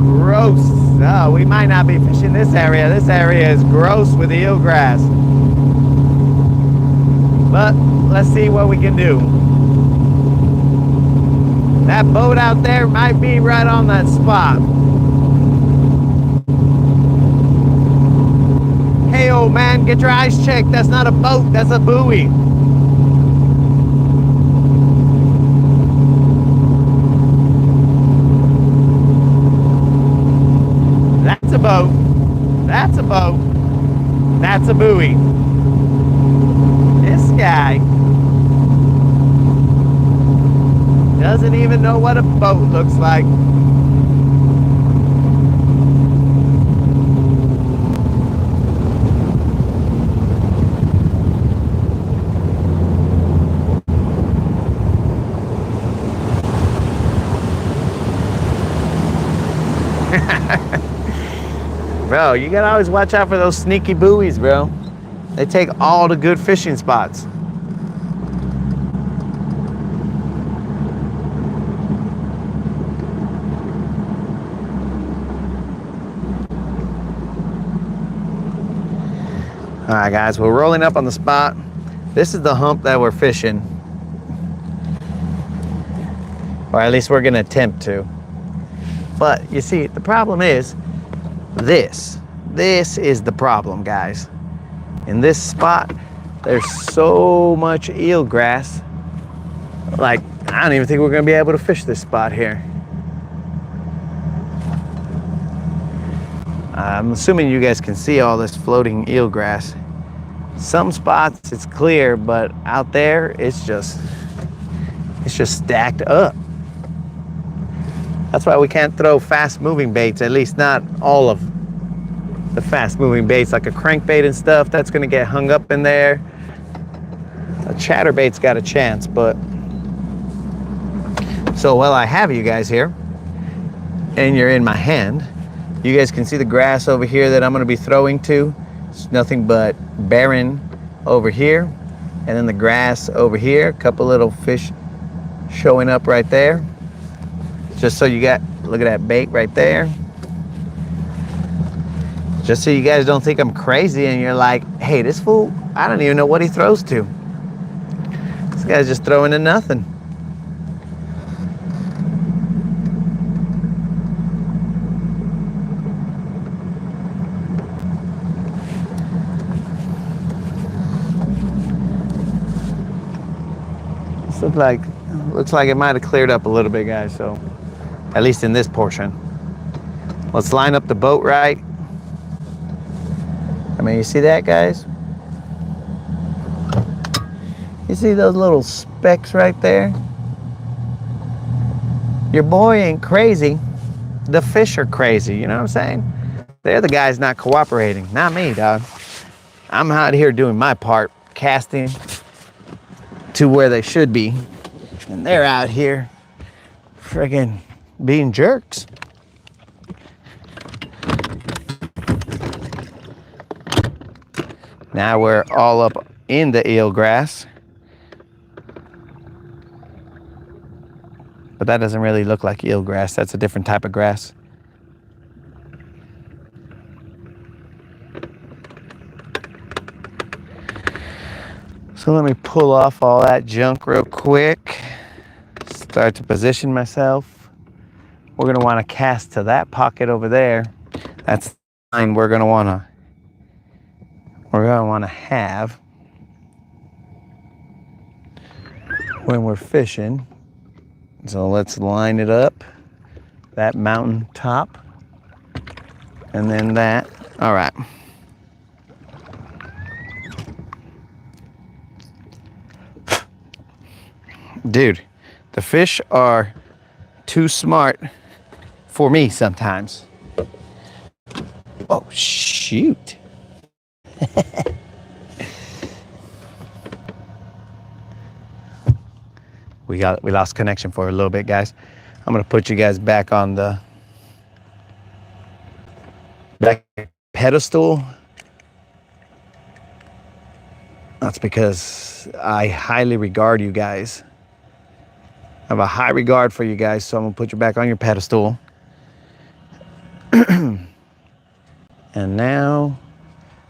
Gross. Oh, we might not be fishing this area. This area is gross with eelgrass. But let's see what we can do. That boat out there might be right on that spot. Hey, old man, get your eyes checked. That's not a boat, that's a buoy. That's a boat. That's a boat. That's a buoy. This guy doesn't even know what a boat looks like. Bro, you gotta always watch out for those sneaky buoys, bro. They take all the good fishing spots. All right, guys, we're rolling up on the spot. This is the hump that we're fishing. Or at least we're gonna attempt to. But you see, the problem is this. This is the problem, guys. In this spot, there's so much eelgrass. Like, I don't even think we're gonna be able to fish this spot here. I'm assuming you guys can see all this floating eelgrass. Some spots it's clear, but out there it's just stacked up. That's why we can't throw fast moving baits, at least not all of the fast moving baits, like a crankbait and stuff. That's gonna get hung up in there. A chatterbait's got a chance, but so while I have you guys here and you're in my hand, you guys can see the grass over here that I'm gonna be throwing to. It's nothing but barren over here, and then the grass over here. A couple little fish showing up right there. Just so you got, look at that bait right there. Just so you guys don't think I'm crazy and you're like, hey, this fool, I don't even know what he throws to. This guy's just throwing to nothing. Looks like it might have cleared up a little bit, guys. So at least in this portion. Let's line up the boat right. I mean, you see that, guys? You see those little specks right there? Your boy ain't crazy. The fish are crazy, you know what I'm saying? They're the guys not cooperating, not me, dog. I'm out here doing my part, casting to where they should be. And they're out here friggin' being jerks. Now we're all up in the eelgrass. But that doesn't really look like eelgrass. That's a different type of grass. So let me pull off all that junk real quick. Start to position myself. We're gonna wanna cast to that pocket over there. That's the line we're gonna wanna have when we're fishing. So let's line it up, that mountain top, and then that. All right. Dude, the fish are too smart for me sometimes. Oh, shoot. We lost connection for a little bit, guys. I'm gonna put you guys back on the back pedestal. That's because I highly regard you guys. I have a high regard for you guys, so I'm gonna put you back on your pedestal. And now,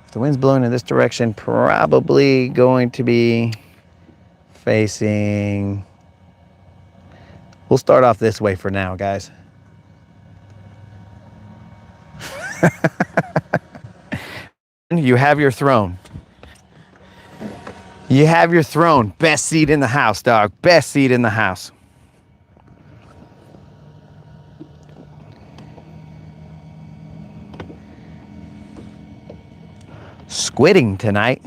if the wind's blowing in this direction, probably going to be facing. We'll start off this way for now, guys. You have your throne. You have your throne. Best seat in the house, dog. Best seat in the house. Squidding tonight.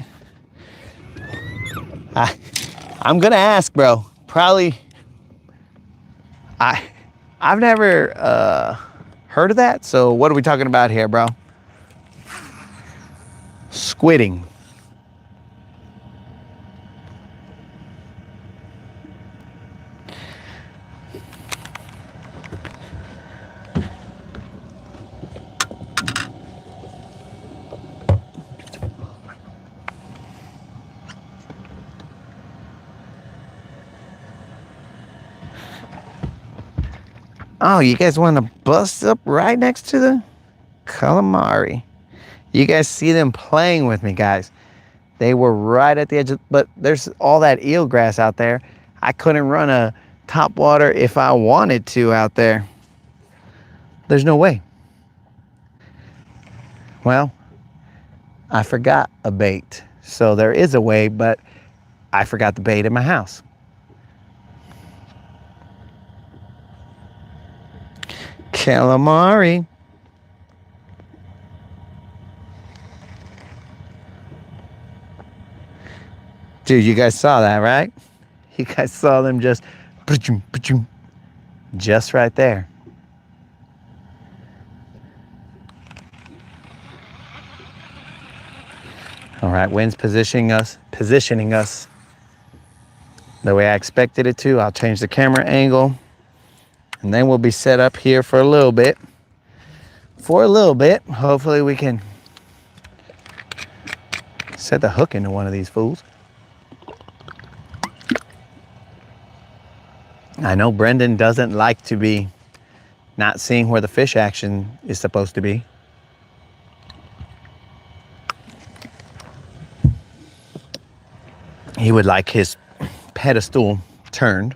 I'm gonna ask, bro. Probably. I've never heard of that. So what are we talking about here, bro? Squidding. Oh, you guys want to bust up right next to the calamari? You guys see them playing with me, guys. They were right at the edge, but there's all that eelgrass out there. I couldn't run a top water if I wanted to out there. There's no way. Well, I forgot a bait. So there is a way, but I forgot the bait in my house. Calamari. Dude, you guys saw that, right? You guys saw them just right there. All right, wind's positioning us the way I expected it to. I'll change the camera angle, and then we'll be set up here for a little bit. Hopefully we can set the hook into one of these fools. I know Brendan doesn't like to be not seeing where the fish action is supposed to be. He would like his pedestal turned.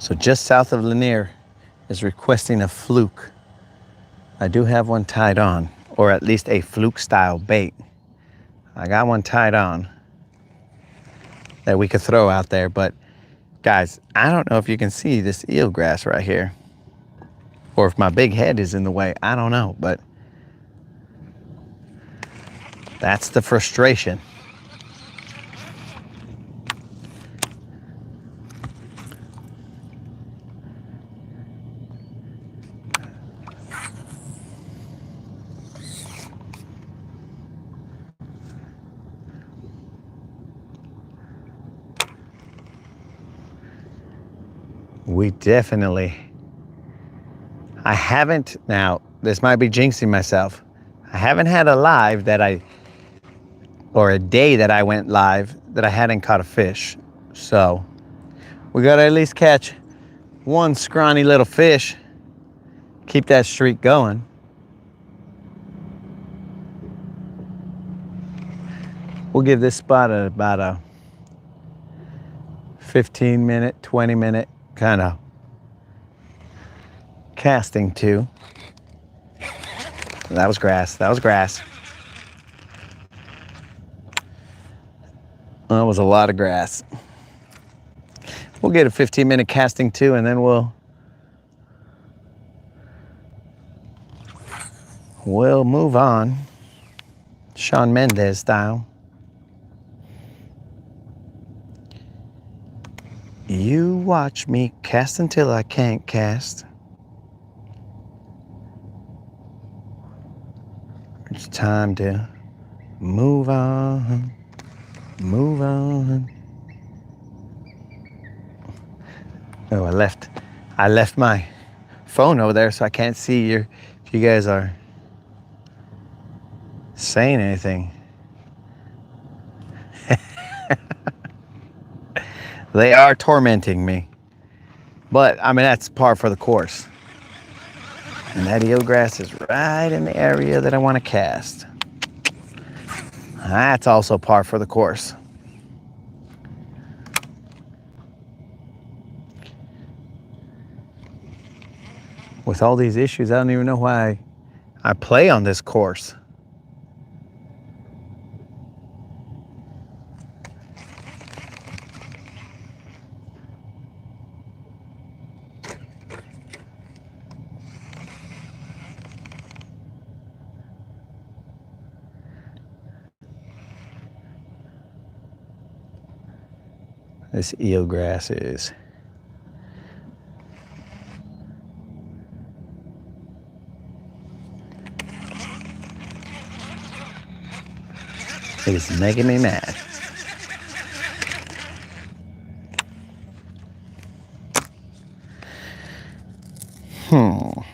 So just south of Lanier is requesting a fluke. I do have one tied on, or at least a fluke style bait. I got one tied on that we could throw out there, but guys, I don't know if you can see this eelgrass right here, or if my big head is in the way. I don't know, but that's the frustration. We definitely, I haven't, now this might be jinxing myself, I haven't had a live that or a day that I went live that I hadn't caught a fish. So we gotta at least catch one scrawny little fish, keep that streak going. We'll give this spot about a 15-minute, 20-minute kind of casting to. That was grass, that was grass. That was a lot of grass. We'll get a 15-minute casting too, and then we'll move on, Shawn Mendes style. You watch me cast until I can't cast. It's time to move on, move on. Oh, I left my phone over there, so I can't see if you guys are saying anything. They are tormenting me. But, I mean, that's par for the course. And that eelgrass is right in the area that I want to cast. That's also par for the course. With all these issues, I don't even know why I play on this course. This eelgrass is making me mad. Oh,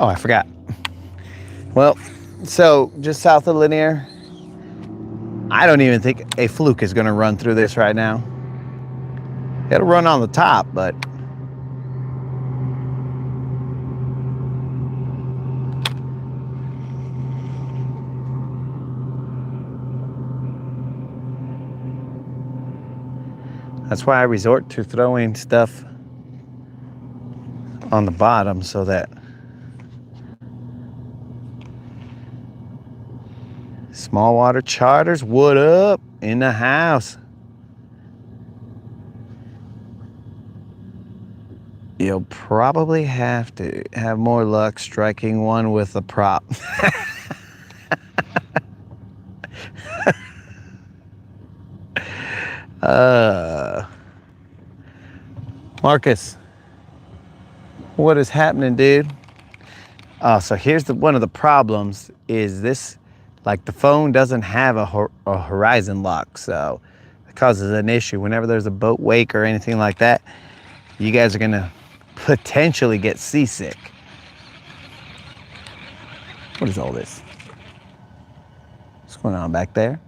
I forgot. Well, so just south of Lanier, I don't even think a fluke is going to run through this right now. It'll run on the top, but that's why I resort to throwing stuff on the bottom so that small water charters, what up in the house? You'll probably have to have more luck striking one with a prop. Marcus, what is happening, dude? Oh, so here's one of the problems is this, like the phone doesn't have a horizon lock, so it causes an issue. Whenever there's a boat wake or anything like that, you guys are gonna potentially get seasick. What is all this? What's going on back there?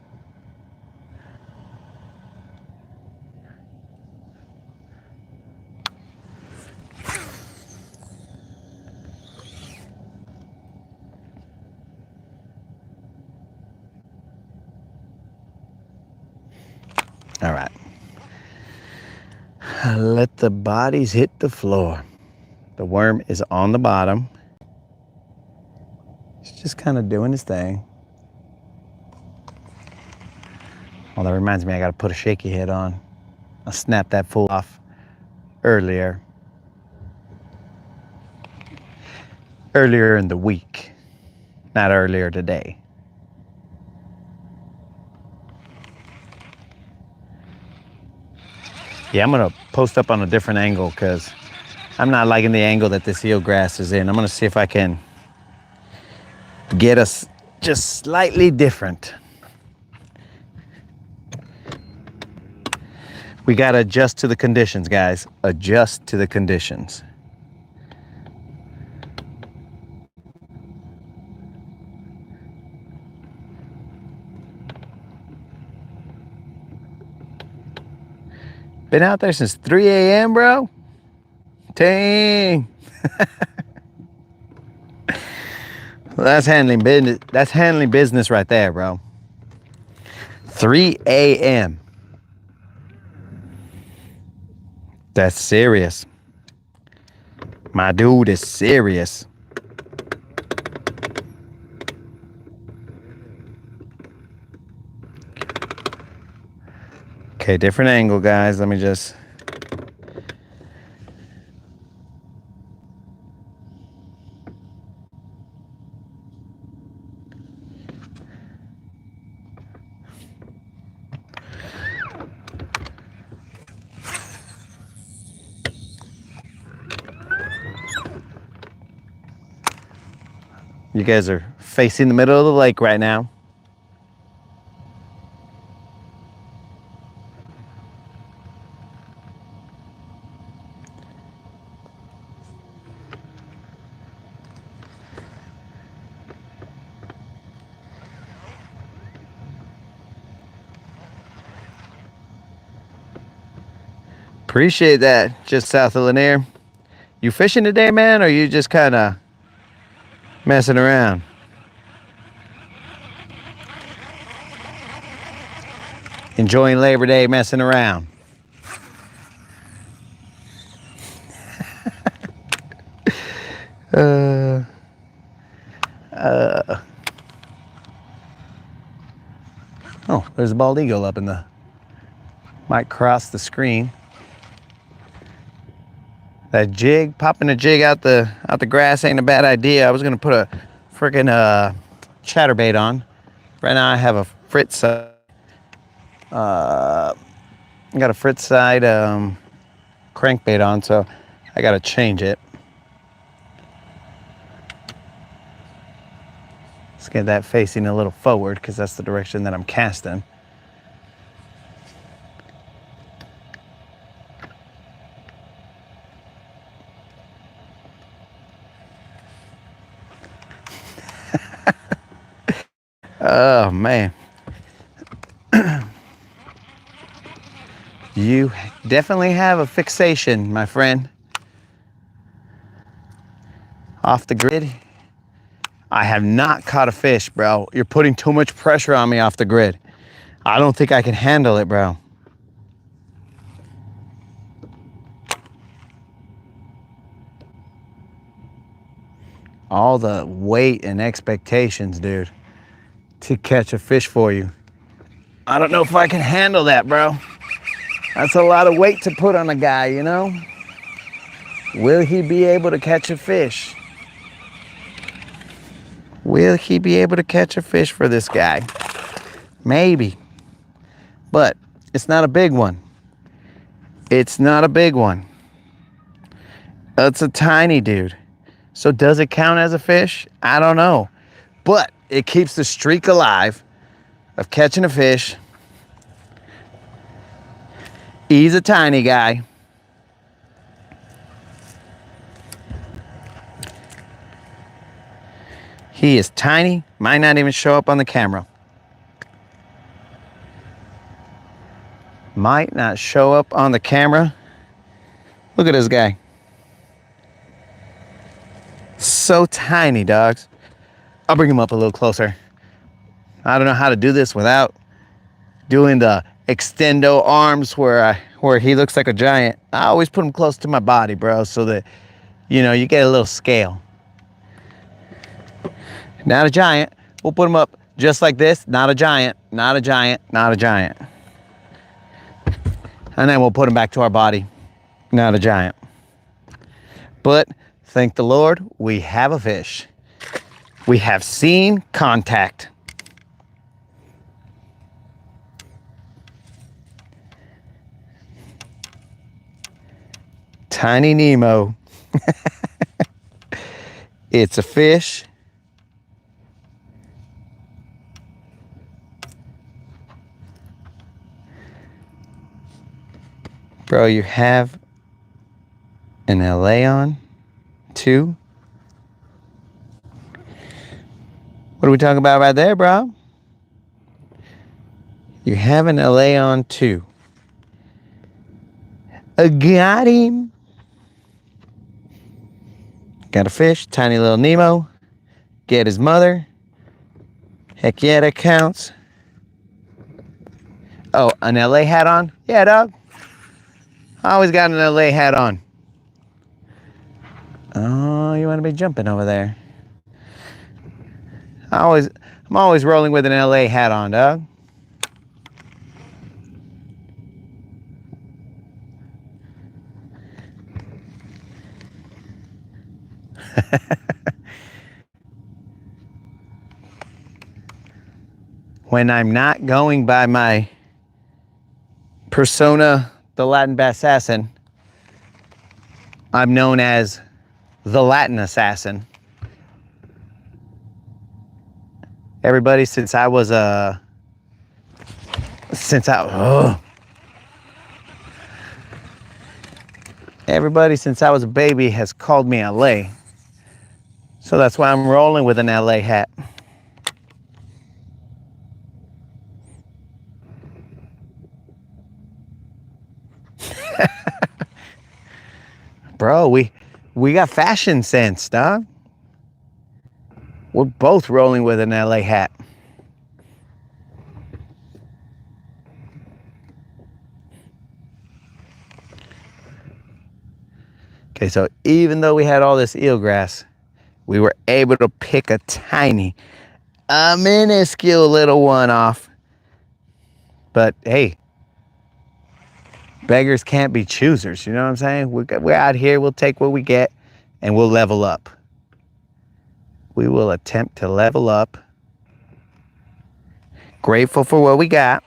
All right. Let the bodies hit the floor. The worm is on the bottom. He's just kind of doing his thing. Well, that reminds me, I got to put a shaky head on. I snapped that fool off earlier in the week, not earlier today. Yeah, I'm gonna post up on a different angle because I'm not liking the angle that this eelgrass is in. I'm gonna see if I can get us just slightly different. We gotta adjust to the conditions, guys. Adjust to the conditions. Been out there since 3 a.m., bro? Dang. Well, that's handling business. That's handling business right there, bro. 3 a.m. That's serious. My dude is serious. Okay, different angle, guys. Let me just... You guys are facing the middle of the lake right now. Appreciate that, just south of Lanier. You fishing today, man, or you just kind of messing around? Enjoying Labor Day, messing around. Oh, there's a bald eagle up in the... Might cross the screen. That jig, popping a jig out the grass ain't a bad idea. I was gonna put a freaking chatterbait on. Right now I have a Fritz. I got a Fritz side crankbait on, so I gotta change it. Let's get that facing a little forward because that's the direction that I'm casting. Oh, man. You definitely have a fixation, my friend. Off the grid. I have not caught a fish, bro. You're putting too much pressure on me off the grid. I don't think I can handle it, bro. All the weight and expectations, dude, to catch a fish for you. I don't know if I can handle that, bro. That's a lot of weight to put on a guy, you know? Will he be able to catch a fish? Will he be able to catch a fish for this guy? Maybe. But it's not a big one. It's not a big one. It's a tiny dude. So does it count as a fish? I don't know. But it keeps the streak alive of catching a fish. He's a tiny guy. He is tiny, might not even show up on the camera. Might not show up on the camera. Look at this guy. So tiny, dogs. I'll bring him up a little closer. I don't know how to do this without doing the extendo arms where he looks like a giant. I always put him close to my body, bro, so that, you know, you get a little scale. Not a giant. We'll put him up just like this. Not a giant, not a giant, not a giant. And then we'll put him back to our body. Not a giant. But thank the Lord, we have a fish. We have seen contact. Tiny Nemo. It's a fish. Bro, you have an LA on too? What are we talking about right there, bro? You have an LA on too. I got him. Got a fish, tiny little Nemo. Get his mother. Heck yeah, that counts. Oh, an LA hat on? Yeah, dog. I always got an LA hat on. Oh, you want to be jumping over there? I'm always rolling with an LA hat on, dog. When I'm not going by my persona, the Latin Assassin, I'm known as the Latin Assassin. Everybody since I was everybody since I was a baby has called me LA. So that's why I'm rolling with an LA hat. Bro, we got fashion sense, dog. We're both rolling with an LA hat. Okay, so even though we had all this eelgrass, we were able to pick a minuscule little one off. But hey, beggars can't be choosers, you know what I'm saying? We're out here, we'll take what we get, and we'll level up. We will attempt to level up. Grateful for what we got.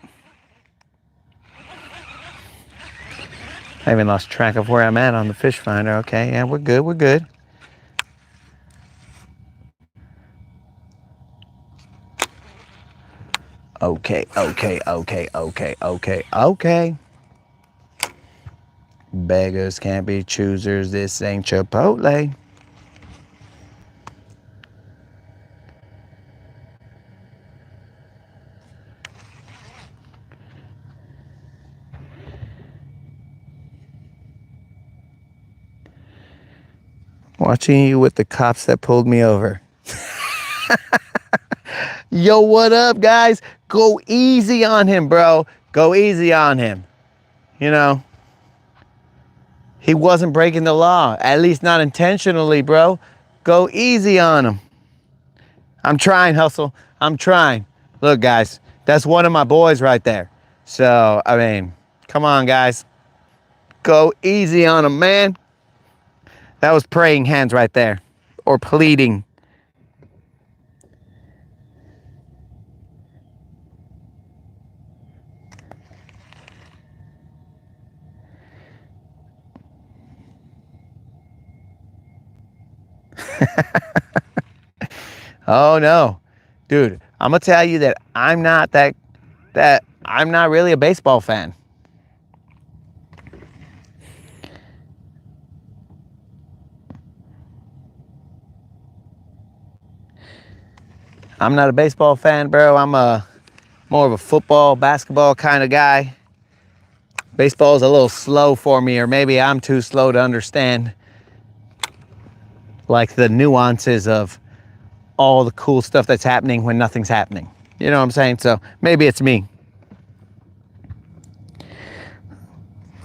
I even lost track of where I'm at on the fish finder. Okay, yeah, we're good, we're good. Okay. Beggars can't be choosers. This ain't Chipotle. Watching you with the cops that pulled me over. Yo, what up, guys? Go easy on him, bro. Go easy on him. You know, he wasn't breaking the law, at least not intentionally, bro. Go easy on him. I'm trying, Hustle. I'm trying. Look, guys, that's one of my boys right there. So, I mean, come on, guys. Go easy on him, man. That was praying hands right there, or pleading. Oh no, dude, I'm gonna tell you that I'm not I'm not really a baseball fan. I'm not a baseball fan, bro. I'm more of a football, basketball kind of guy. Baseball is a little slow for me, or maybe I'm too slow to understand like the nuances of all the cool stuff that's happening when nothing's happening. You know what I'm saying? So maybe it's me.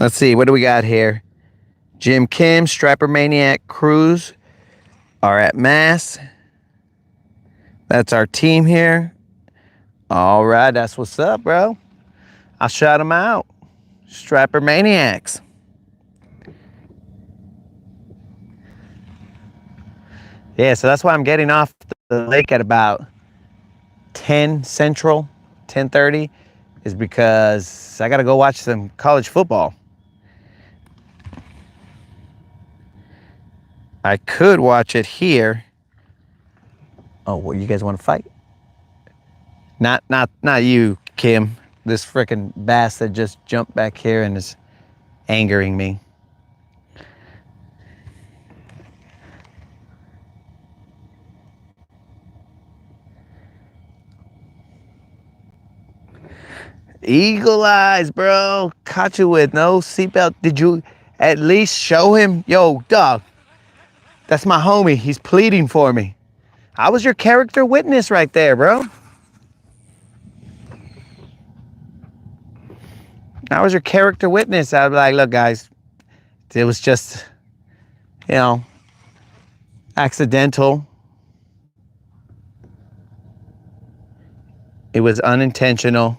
Let's see, what do we got here? Jim Kim, Strapper Maniac Crews are at Mass. That's our team here. All right, that's what's up, bro. I'll shout them out. Strapper Maniacs. Yeah, so that's why I'm getting off the lake at about 10 Central, 10:30, is because I got to go watch some college football. I could watch it here. Oh, what, you guys want to fight? Not you, Kim. This frickin' bass that just jumped back here and is angering me. Eagle eyes, bro. Caught you with no seatbelt. Did you at least show him? Yo, dog. That's my homie. He's pleading for me. I was your character witness right there, bro. I was your character witness. I'd be like, look, guys, it was just, accidental. It was unintentional.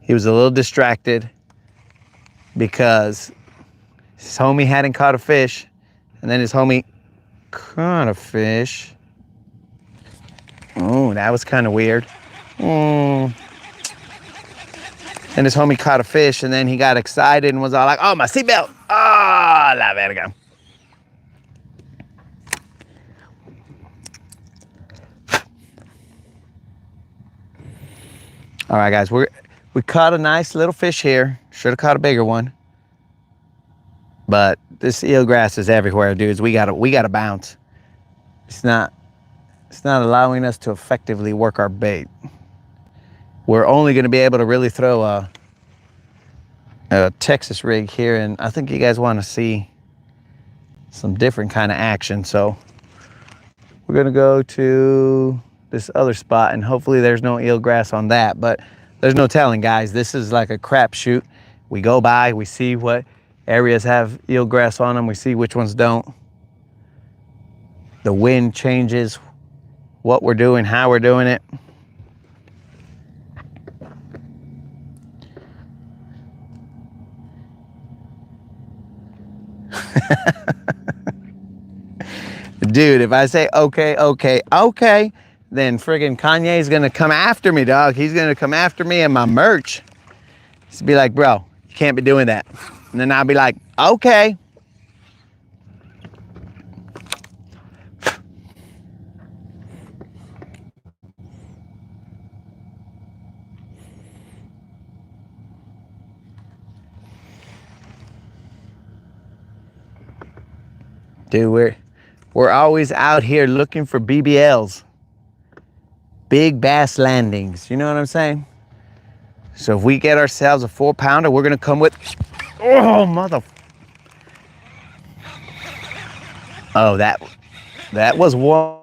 He was a little distracted because his homie hadn't caught a fish, and then his homie caught a fish. Oh, that was kind of weird. And his homie caught a fish, and then he got excited and was all like, oh, my seatbelt. Oh, la verga. All right, guys, we caught a nice little fish here. Should have caught a bigger one. But this eelgrass is everywhere, dudes. We gotta bounce. It's not allowing us to effectively work our bait. We're only gonna be able to really throw a Texas rig here, and I think you guys want to see some different kind of action. So we're gonna go to this other spot, and hopefully there's no eelgrass on that, but there's no telling, guys. This is like a crapshoot. We go by, we see what areas have eelgrass on them, we see which ones don't. The wind changes what we're doing, how we're doing it. Dude, if I say okay, then friggin' Kanye's gonna come after me, dog. He's gonna come after me and my merch. He's be like, bro, you can't be doing that. And then I'll be like, okay. Dude, we're always out here looking for BBLs. Big bass landings, you know what I'm saying? So if we get ourselves a 4-pounder, we're gonna come with, oh, mother. Oh, that was one.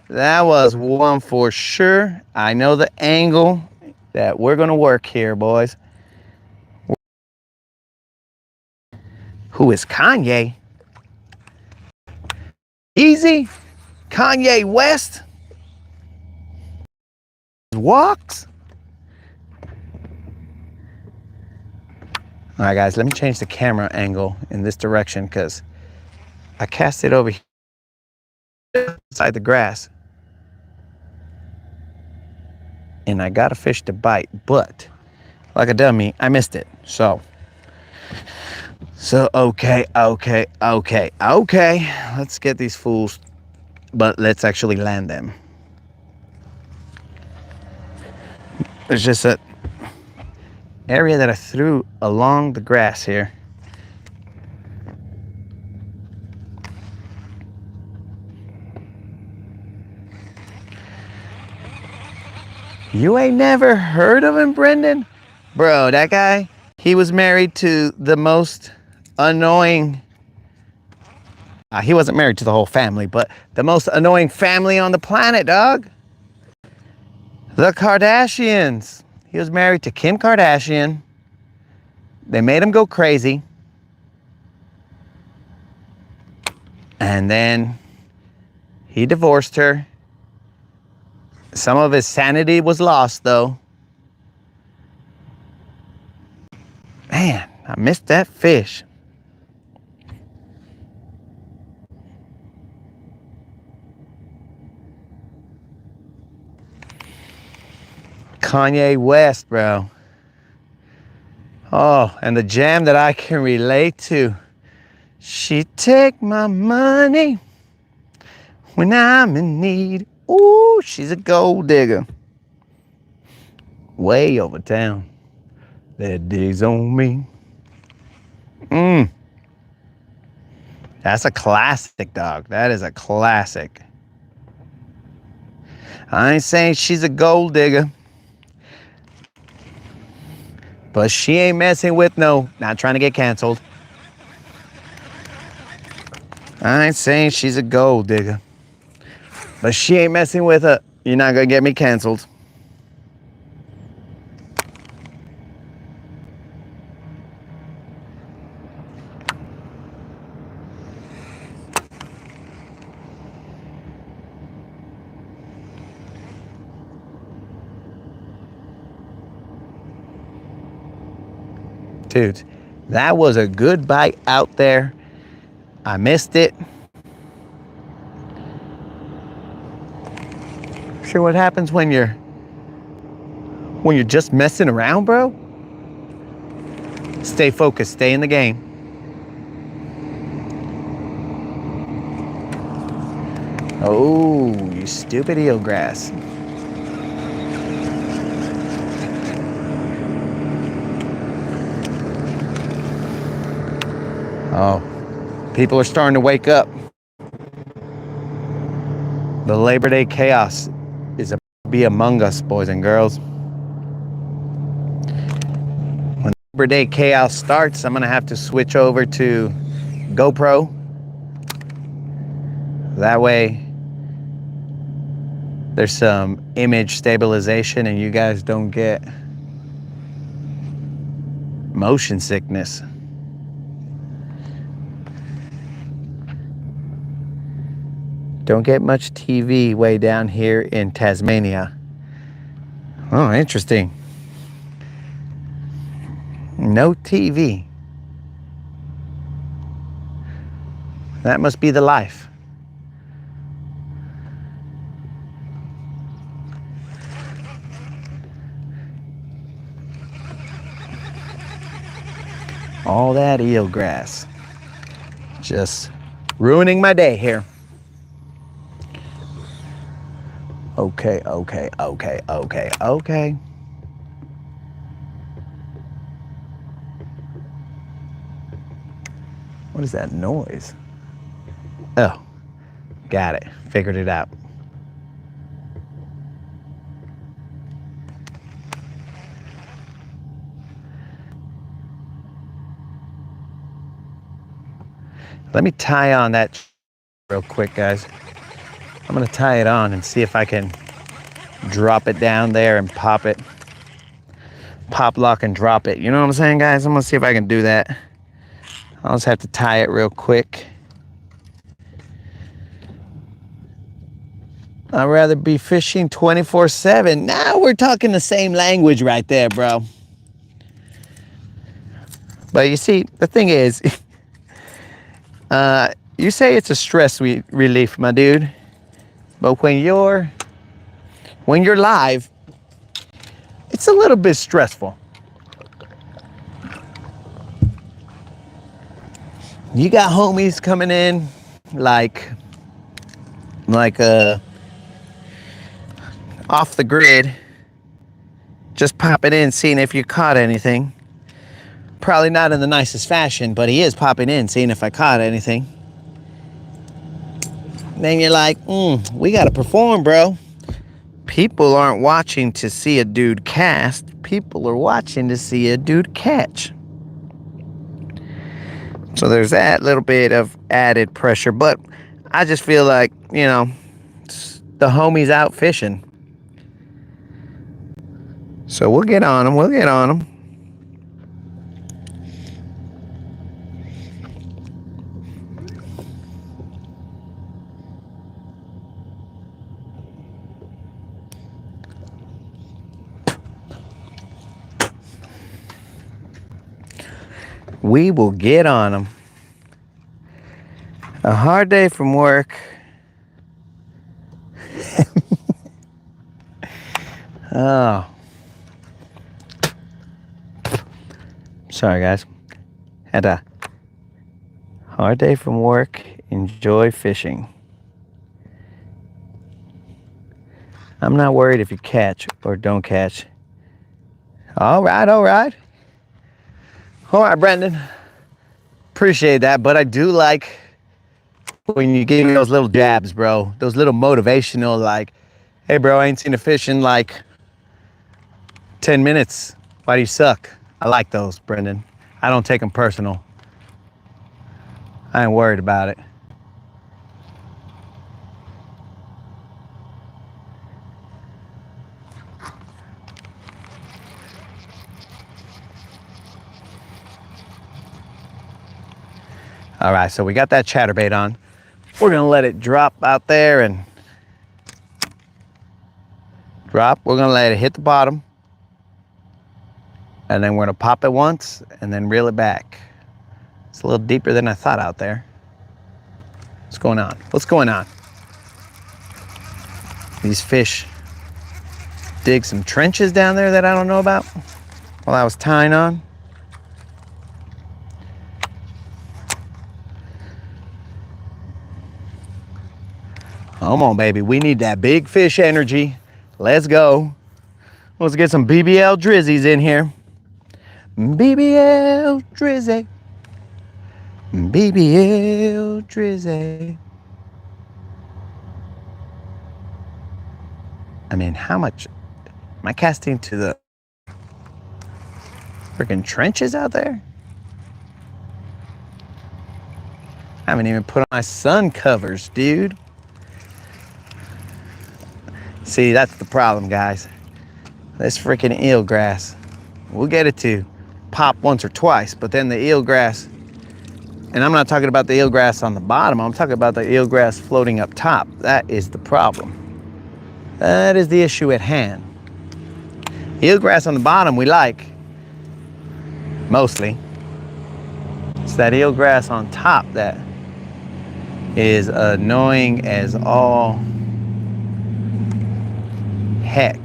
That was one for sure. I know the angle that we're gonna work here, boys. Who is Kanye? Easy. Kanye West walks. All right, guys, let me change the camera angle in this direction because I cast it over here inside the grass and I got a fish to bite, but like a dummy, I missed it. So okay. Let's get these fools, but let's actually land them. There's just a area that I threw along the grass here. You ain't never heard of him, Brendan? Bro, that guy, he was married to the most annoying, he wasn't married to the whole family, but the most annoying family on the planet, dog. The Kardashians. He was married to Kim Kardashian. They made him go crazy. And then he divorced her. Some of his sanity was lost, though. Man, I missed that fish. Kanye West, bro. Oh, and the jam that I can relate to. She take my money when I'm in need. Ooh, she's a gold digger. Way over town. That digs on me. That's a classic, dog. That is a classic. I ain't saying she's a gold digger, but she ain't messing with not trying to get canceled. I ain't saying she's a gold digger, but she ain't messing with her. You're not gonna get me canceled. Dude, that was a good bite out there. I missed it. Sure, what happens when you're just messing around, bro? Stay focused, stay in the game. Oh, you stupid eelgrass. Oh, people are starting to wake up. The Labor Day chaos is about to be among us, boys and girls. When Labor Day chaos starts, I'm gonna have to switch over to GoPro. That way, there's some image stabilization and you guys don't get motion sickness. Don't get much TV way down here in Tasmania. Oh, interesting. No TV. That must be the life. All that eelgrass. Just ruining my day here. Okay. What is that noise? Oh, got it. Figured it out. Let me tie on that real quick, guys. I'm gonna tie it on and see if I can drop it down there and pop it. Pop, lock, and drop it. You know what I'm saying, guys? I'm gonna see if I can do that. I'll just have to tie it real quick. I'd rather be fishing 24/7. Now we're talking the same language right there, bro. But you see, the thing is, you say it's a stress relief, my dude. But when you're live, it's a little bit stressful. You got homies coming in like off the grid, just popping in, seeing if you caught anything. Probably not in the nicest fashion, but he is popping in, seeing if I caught anything. Then you're like, we gotta perform, bro. People aren't watching to see a dude cast. People are watching to see a dude catch. So there's that little bit of added pressure. But I just feel like, the homies out fishing. So we'll get on them. We'll get on them. We will get on them. A hard day from work. Oh. Sorry, guys. Had a hard day from work. Enjoy fishing. I'm not worried if you catch or don't catch. All right, all right. All right, Brendan. Appreciate that, but I do like when you give me those little jabs, bro. Those little motivational, like, hey, bro, I ain't seen a fish in like 10 minutes. Why do you suck? I like those, Brendan. I don't take them personal. I ain't worried about it. All right, so we got that chatterbait on. We're gonna let it drop out there and drop. We're gonna let it hit the bottom. And then we're gonna pop it once and then reel it back. It's a little deeper than I thought out there. What's going on? What's going on? These fish dig some trenches down there that I don't know about while I was tying on. Come on, baby. We need that big fish energy. Let's go. Let's get some BBL drizzies in here. BBL drizzy. BBL drizzy. I mean, how much am I casting to the freaking trenches out there? I haven't even put on my sun covers, dude. See, that's the problem, guys. This freaking eelgrass. We'll get it to pop once or twice, but then the eelgrass, and I'm not talking about the eelgrass on the bottom, I'm talking about the eelgrass floating up top. That is the problem. That is the issue at hand. Eelgrass on the bottom we like, mostly. It's that eelgrass on top that is annoying as all heck.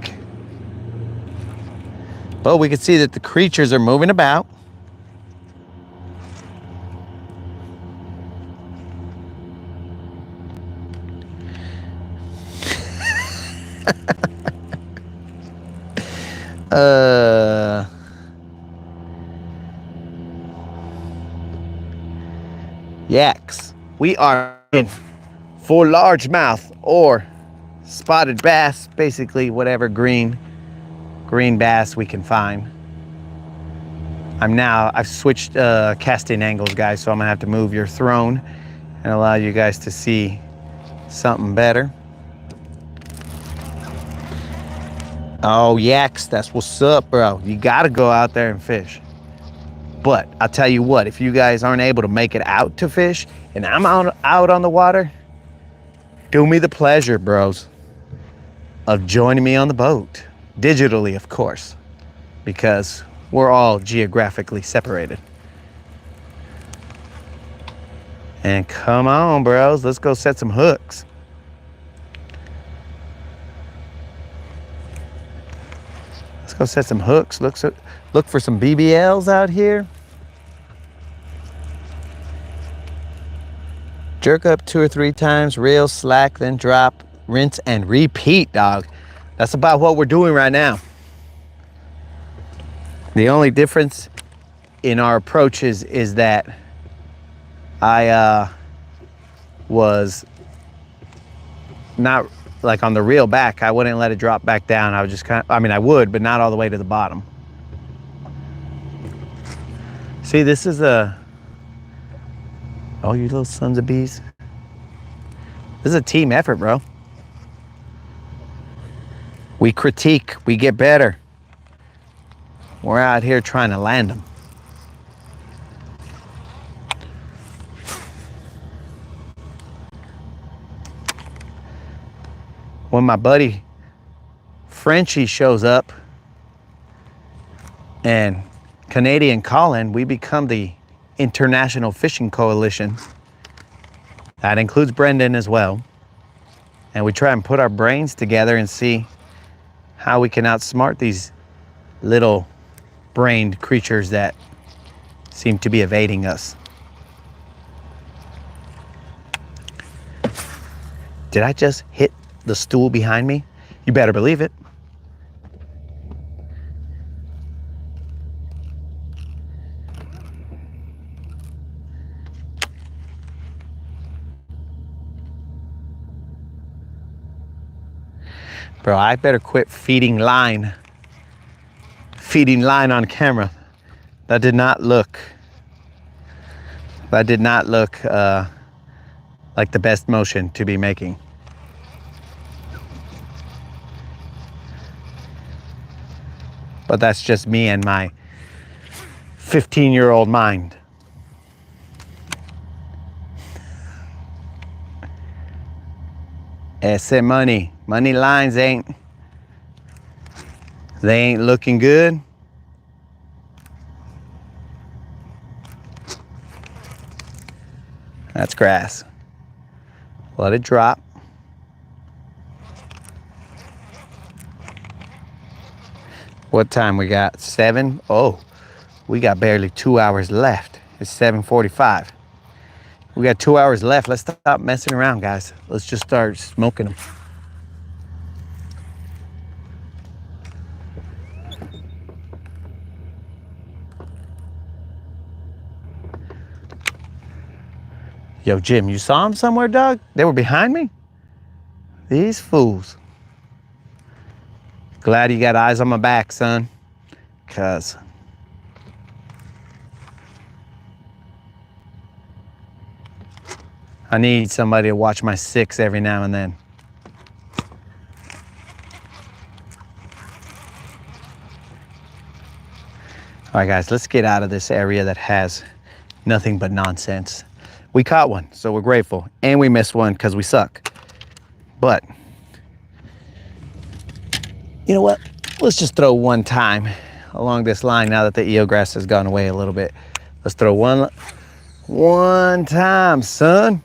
But we can see that the creatures are moving about. Yaks. We are in for largemouth or spotted bass, basically whatever green bass we can find. I've switched casting angles, guys, so I'm gonna have to move your throne and allow you guys to see something better. Oh, yaks, that's what's up, bro. You gotta go out there and fish. But I'll tell you what, if you guys aren't able to make it out to fish and I'm out on the water, do me the pleasure, bros, of joining me on the boat. Digitally, of course, because we're all geographically separated. And come on, bros, let's go set some hooks. Let's go set some hooks. Look for some BBLs out here. Jerk up 2 or 3 times, reel, slack, then drop, rinse, and repeat, dog. That's about what we're doing right now. The only difference in our approaches is that I was not, like on the reel back, I wouldn't let it drop back down. I would just I would, but not all the way to the bottom. See, this is oh, you little sons of bees. This is a team effort, bro. We critique, we get better. We're out here trying to land them. When my buddy Frenchie shows up and Canadian Colin, we become the International Fishing Coalition. That includes Brendan as well. And we try and put our brains together and see how we can outsmart these little brained creatures that seem to be evading us. Did I just hit the stool behind me? You better believe it. Bro, I better quit feeding line on camera. That did not look like the best motion to be making. But that's just me and my 15-year-old mind. Ese money lines ain't looking good. That's grass. Let it drop. What time we got? 7? Oh, we got barely 2 hours left. It's 7:45. We got 2 hours left. Let's stop messing around, guys. Let's just start smoking them. Yo, Jim, you saw them somewhere, dog? They were behind me? These fools. Glad you got eyes on my back, son. Cause I need somebody to watch my 6 every now and then. All right, guys, let's get out of this area that has nothing but nonsense. We caught one, so we're grateful. And we missed one because we suck. But, you know what? Let's just throw one time along this line now that the eelgrass has gone away a little bit. Let's throw one time, son.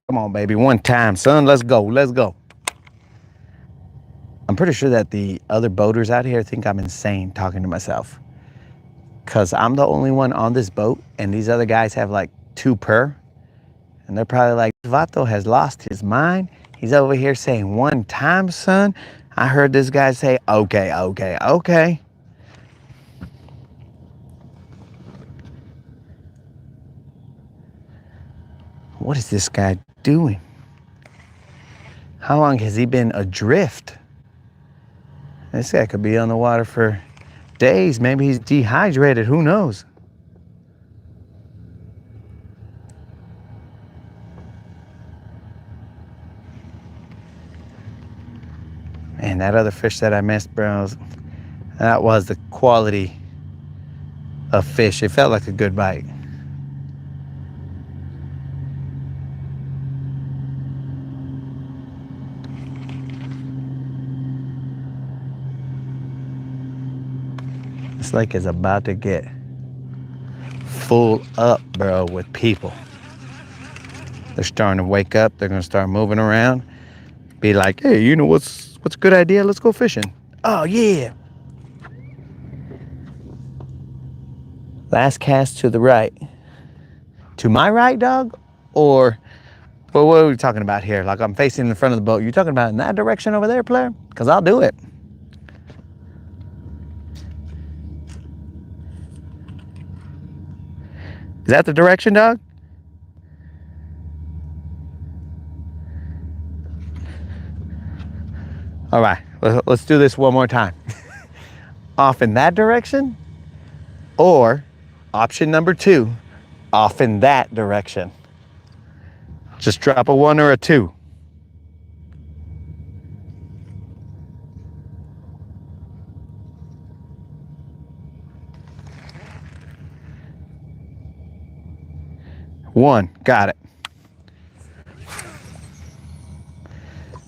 Come on, baby, one time, son. Let's go, let's go. I'm pretty sure that the other boaters out here think I'm insane talking to myself. Because I'm the only one on this boat, and these other guys have like 2 per. And they're probably like, Vato has lost his mind. He's over here saying one time, son. I heard this guy say, okay, okay, okay. What is this guy doing? How long has he been adrift? This guy could be on the water for days. Maybe he's dehydrated. Who knows? Man, that other fish that I missed, bro, that was the quality of fish. It felt like a good bite. This lake is about to get full up, bro, with people. They're starting to wake up. They're going to start moving around. Be like, hey, you know what's a good idea? Let's go fishing. Oh, yeah. Last cast to the right. To my right, dog? Or, well, what are we talking about here? Like I'm facing in front of the boat. You talking about in that direction over there, player? Because I'll do it. Is that the direction, dog? All right, let's do this one more time. Off in that direction, or option number 2, off in that direction. Just drop a 1 or a 2. One, got it.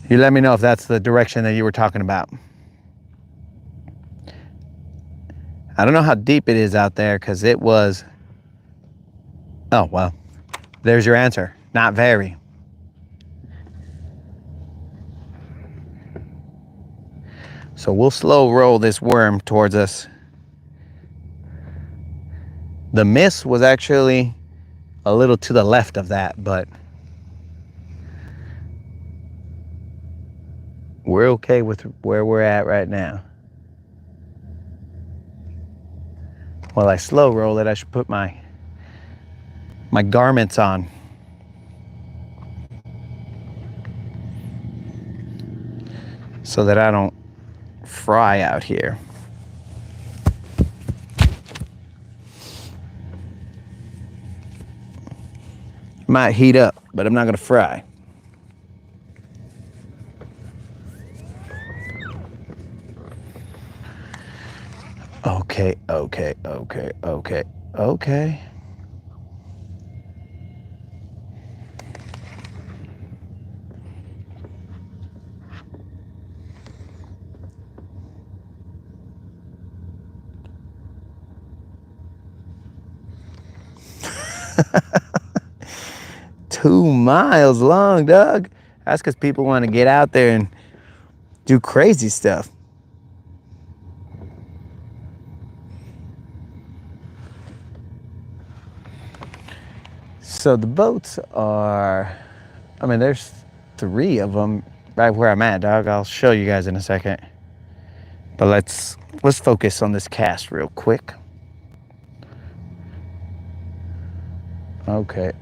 You let me know if that's the direction that you were talking about. I don't know how deep it is out there because it was, oh, well, there's your answer. Not very. So we'll slow roll this worm towards us. The miss was actually a little to the left of that, but we're okay with where we're at right now. While I slow roll it, I should put my garments on. So that I don't fry out here. Might heat up, but I'm not gonna fry. Okay. 2 miles long, Doug. That's because people want to get out there and do crazy stuff. So the boats are, I mean, there's 3 of them right where I'm at, Doug. I'll show you guys in a second. But let's focus on this cast real quick. Okay.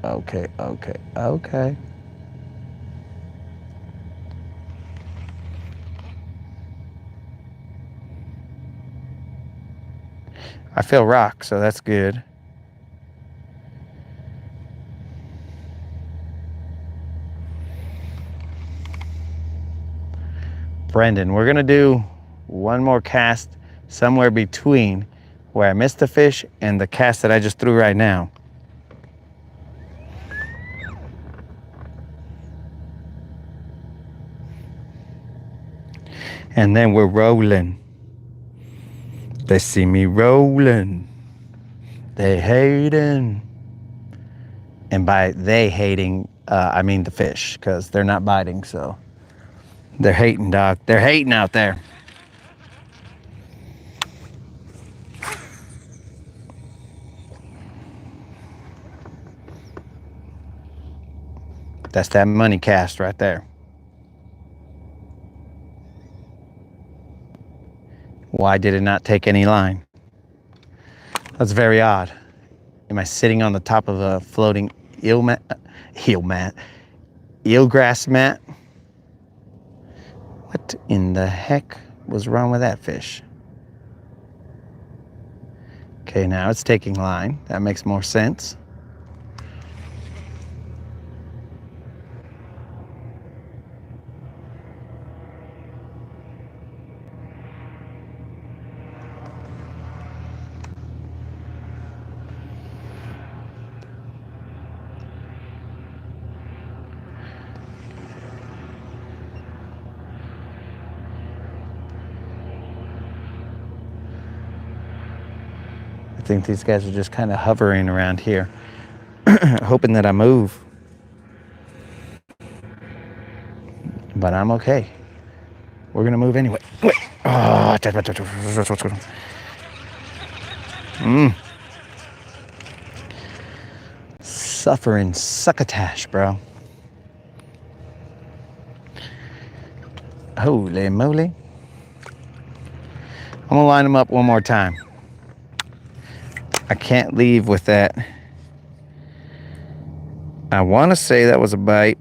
I feel rock, so that's good. Brendan, we're gonna do one more cast somewhere between where I missed the fish and the cast that I just threw right now. And then we're rolling. They see me rolling. They hating. And by they hating, I mean the fish, because they're not biting, so they're hating, dog. They're hating out there. That's that money cast right there. Why did it not take any line? That's very odd. Am I sitting on the top of a floating eelgrass mat? What in the heck was wrong with that fish? Okay, now it's taking line. That makes more sense. I think these guys are just kind of hovering around here, hoping that I move. But I'm okay. We're gonna move anyway. Oh, suffering succotash, bro. Holy moly. I'm gonna line them up one more time. I can't leave with that. I want to say that was a bite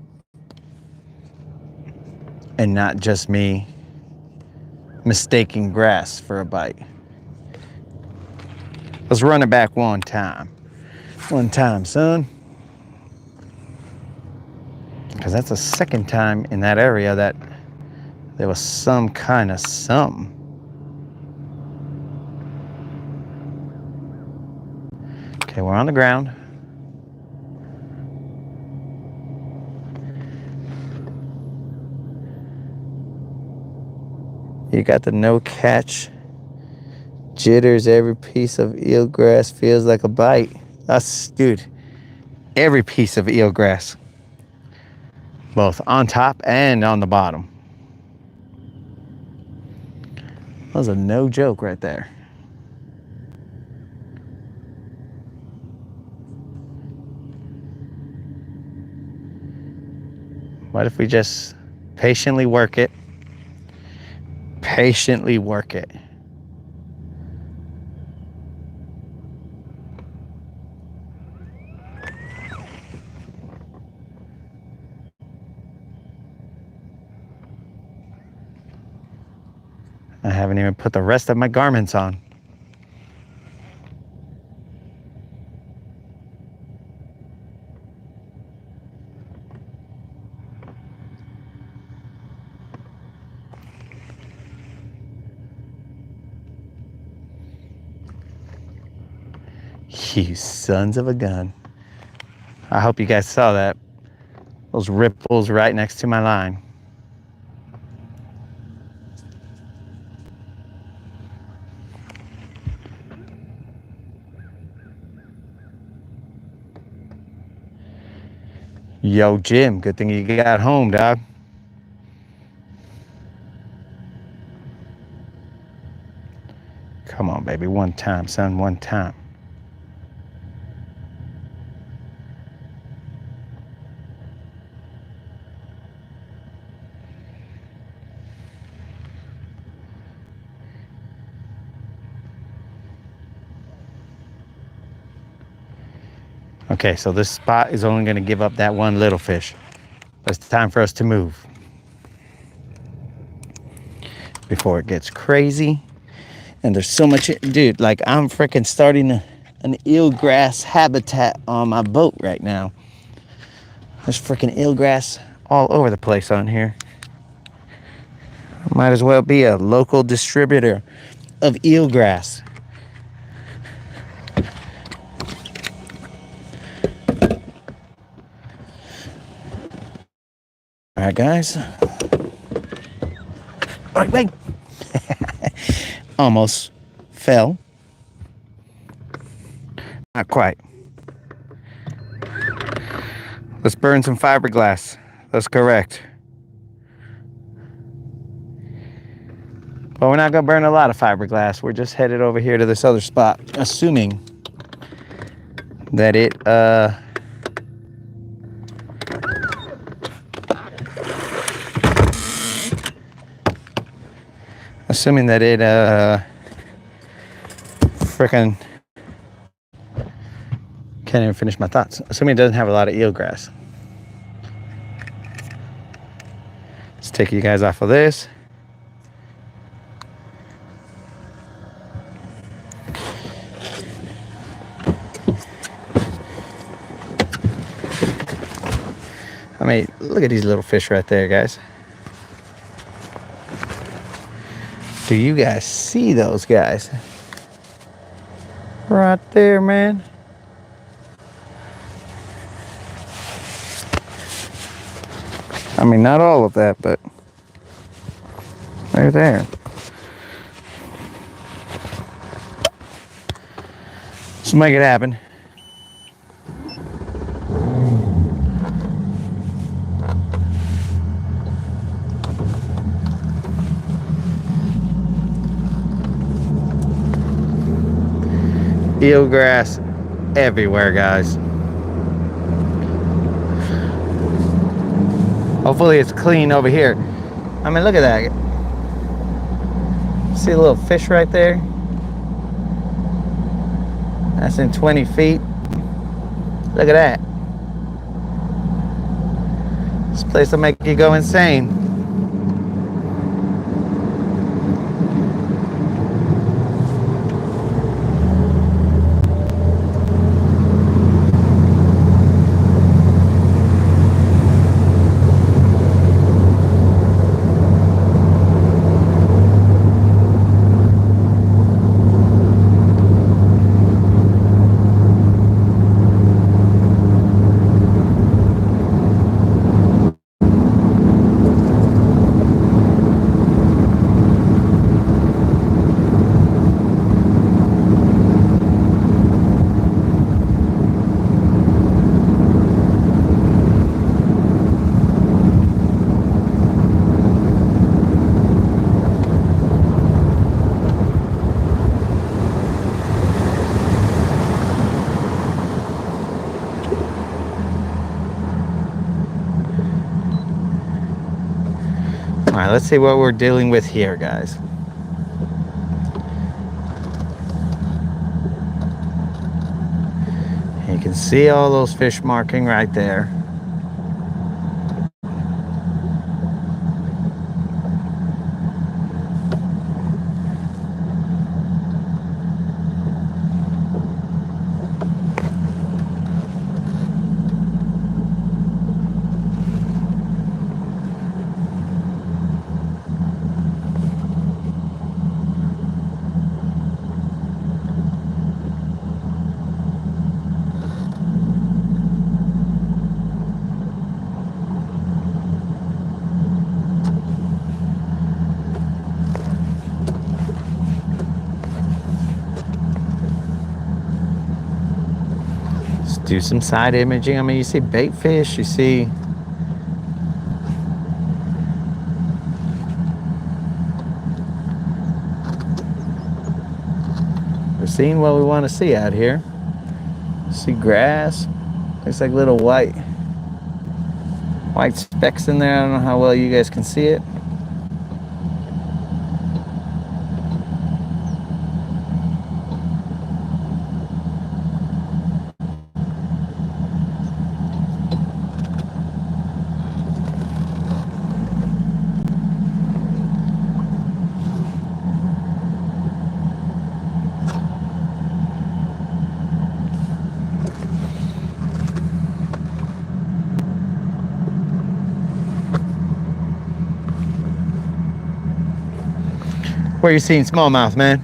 and not just me mistaking grass for a bite. Let's run it back one time. One time, son. Because that's the second time in that area that there was some kind of something. Okay, we're on the ground. You got the no catch. Jitters, every piece of eelgrass feels like a bite. That's, dude, every piece of eelgrass. Both on top and on the bottom. That was a no joke right there. What if we just patiently work it? Patiently work it. I haven't even put the rest of my garments on. You sons of a gun. I hope you guys saw that. Those ripples right next to my line. Yo, Jim, good thing you got home, dog. Come on, baby, one time, son, one time. Okay, so this spot is only gonna give up that one little fish. But it's time for us to move before it gets crazy. And there's so much, dude, like I'm freaking starting an eelgrass habitat on my boat right now. There's freaking eelgrass all over the place on here. Might as well be a local distributor of eelgrass. All right, guys. Wait. Almost fell. Not quite. Let's burn some fiberglass. That's correct. But we're not gonna burn a lot of fiberglass. We're just headed over here to this other spot, assuming that it frickin' can't even finish my thoughts. Assuming it doesn't have a lot of eelgrass. Let's take you guys off of this. I mean, look at these little fish right there, guys. Do you guys see those guys? Right there, man. I mean, not all of that, but they're there. Let's make it happen. Eelgrass everywhere, guys. Hopefully it's clean over here. I mean, look at that. See a little fish right there? That's in 20 feet. Look at that. This place will make you go insane. right, let's see what we're dealing with here, guys. You can see all those fish marking right there. Let's do some side imaging. I mean, you see bait fish, you see we're seeing what we want to see out here. See grass. Looks like little white specks in there. I don't know how well you guys can see it. Where you seeing smallmouth, man?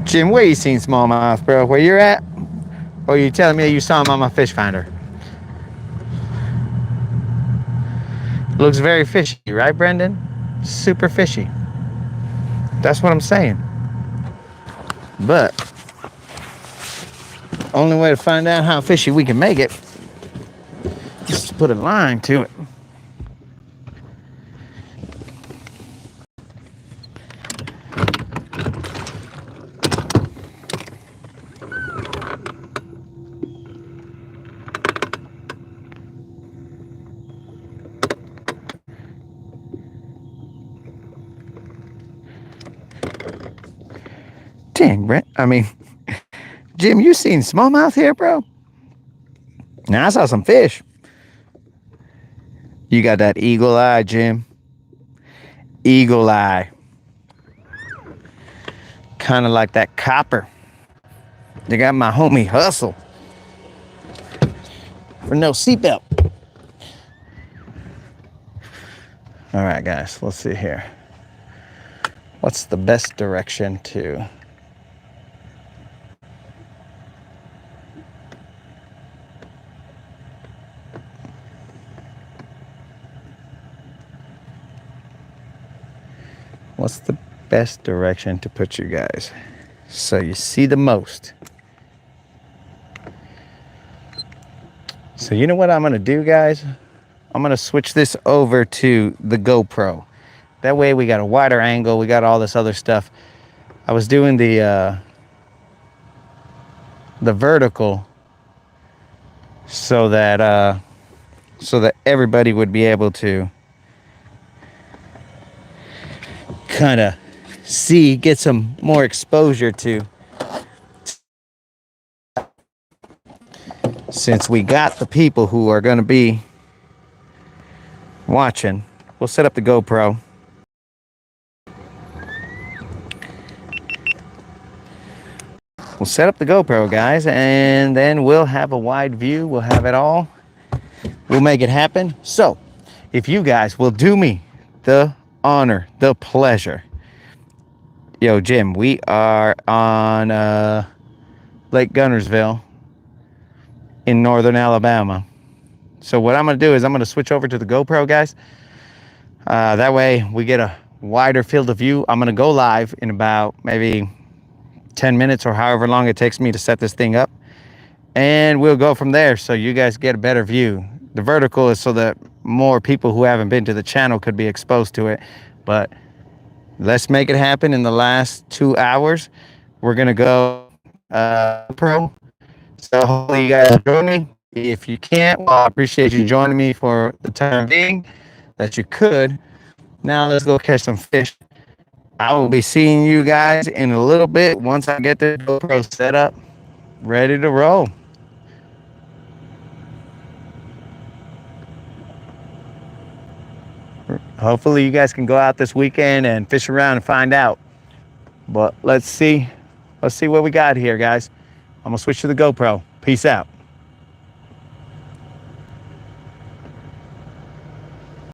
Jim, where you seen smallmouth, bro? Where you're at? Or you telling me you saw him on my fish finder? Looks very fishy, right, Brendan? Super fishy. That's what I'm saying. But only way to find out how fishy we can make it is to put a line to it. Dang, Brent. I mean, Jim, you seen smallmouth here, bro? Now, I saw some fish. You got that eagle eye, Jim. Eagle eye. Kind of like that copper. They got my homie Hustle. For no seatbelt. All right, guys, let's see here. What's the best direction to... What's the best direction to put you guys so you see the most? So you know what I'm gonna do, guys? I'm gonna switch this over to the GoPro. That way we got a wider angle, we got all this other stuff. I was doing the vertical so that everybody would be able to kind of see, get some more exposure to. Since we got the people who are going to be watching, we'll set up the GoPro. We'll set up the GoPro, guys, and then we'll have a wide view. We'll have it all. We'll make it happen. So, if you guys will do me the honor, the pleasure. Yo, Jim, we are on Lake Guntersville in northern Alabama. So what I'm going to do is I'm going to switch over to the GoPro, guys. That way we get a wider field of view. I'm going to go live in about maybe 10 minutes or however long it takes me to set this thing up. And we'll go from there so you guys get a better view. The vertical is so that more people who haven't been to the channel could be exposed to it. But let's make it happen in the last 2 hours. We're going to go pro. So hopefully you guys join me. If you can't, well, I appreciate you joining me for the time being that you could. Now let's go catch some fish. I will be seeing you guys in a little bit once I get the GoPro set up, ready to roll. Hopefully you guys can go out this weekend and fish around and find out. But let's see what we got here, guys. I'm gonna switch to the GoPro. Peace out.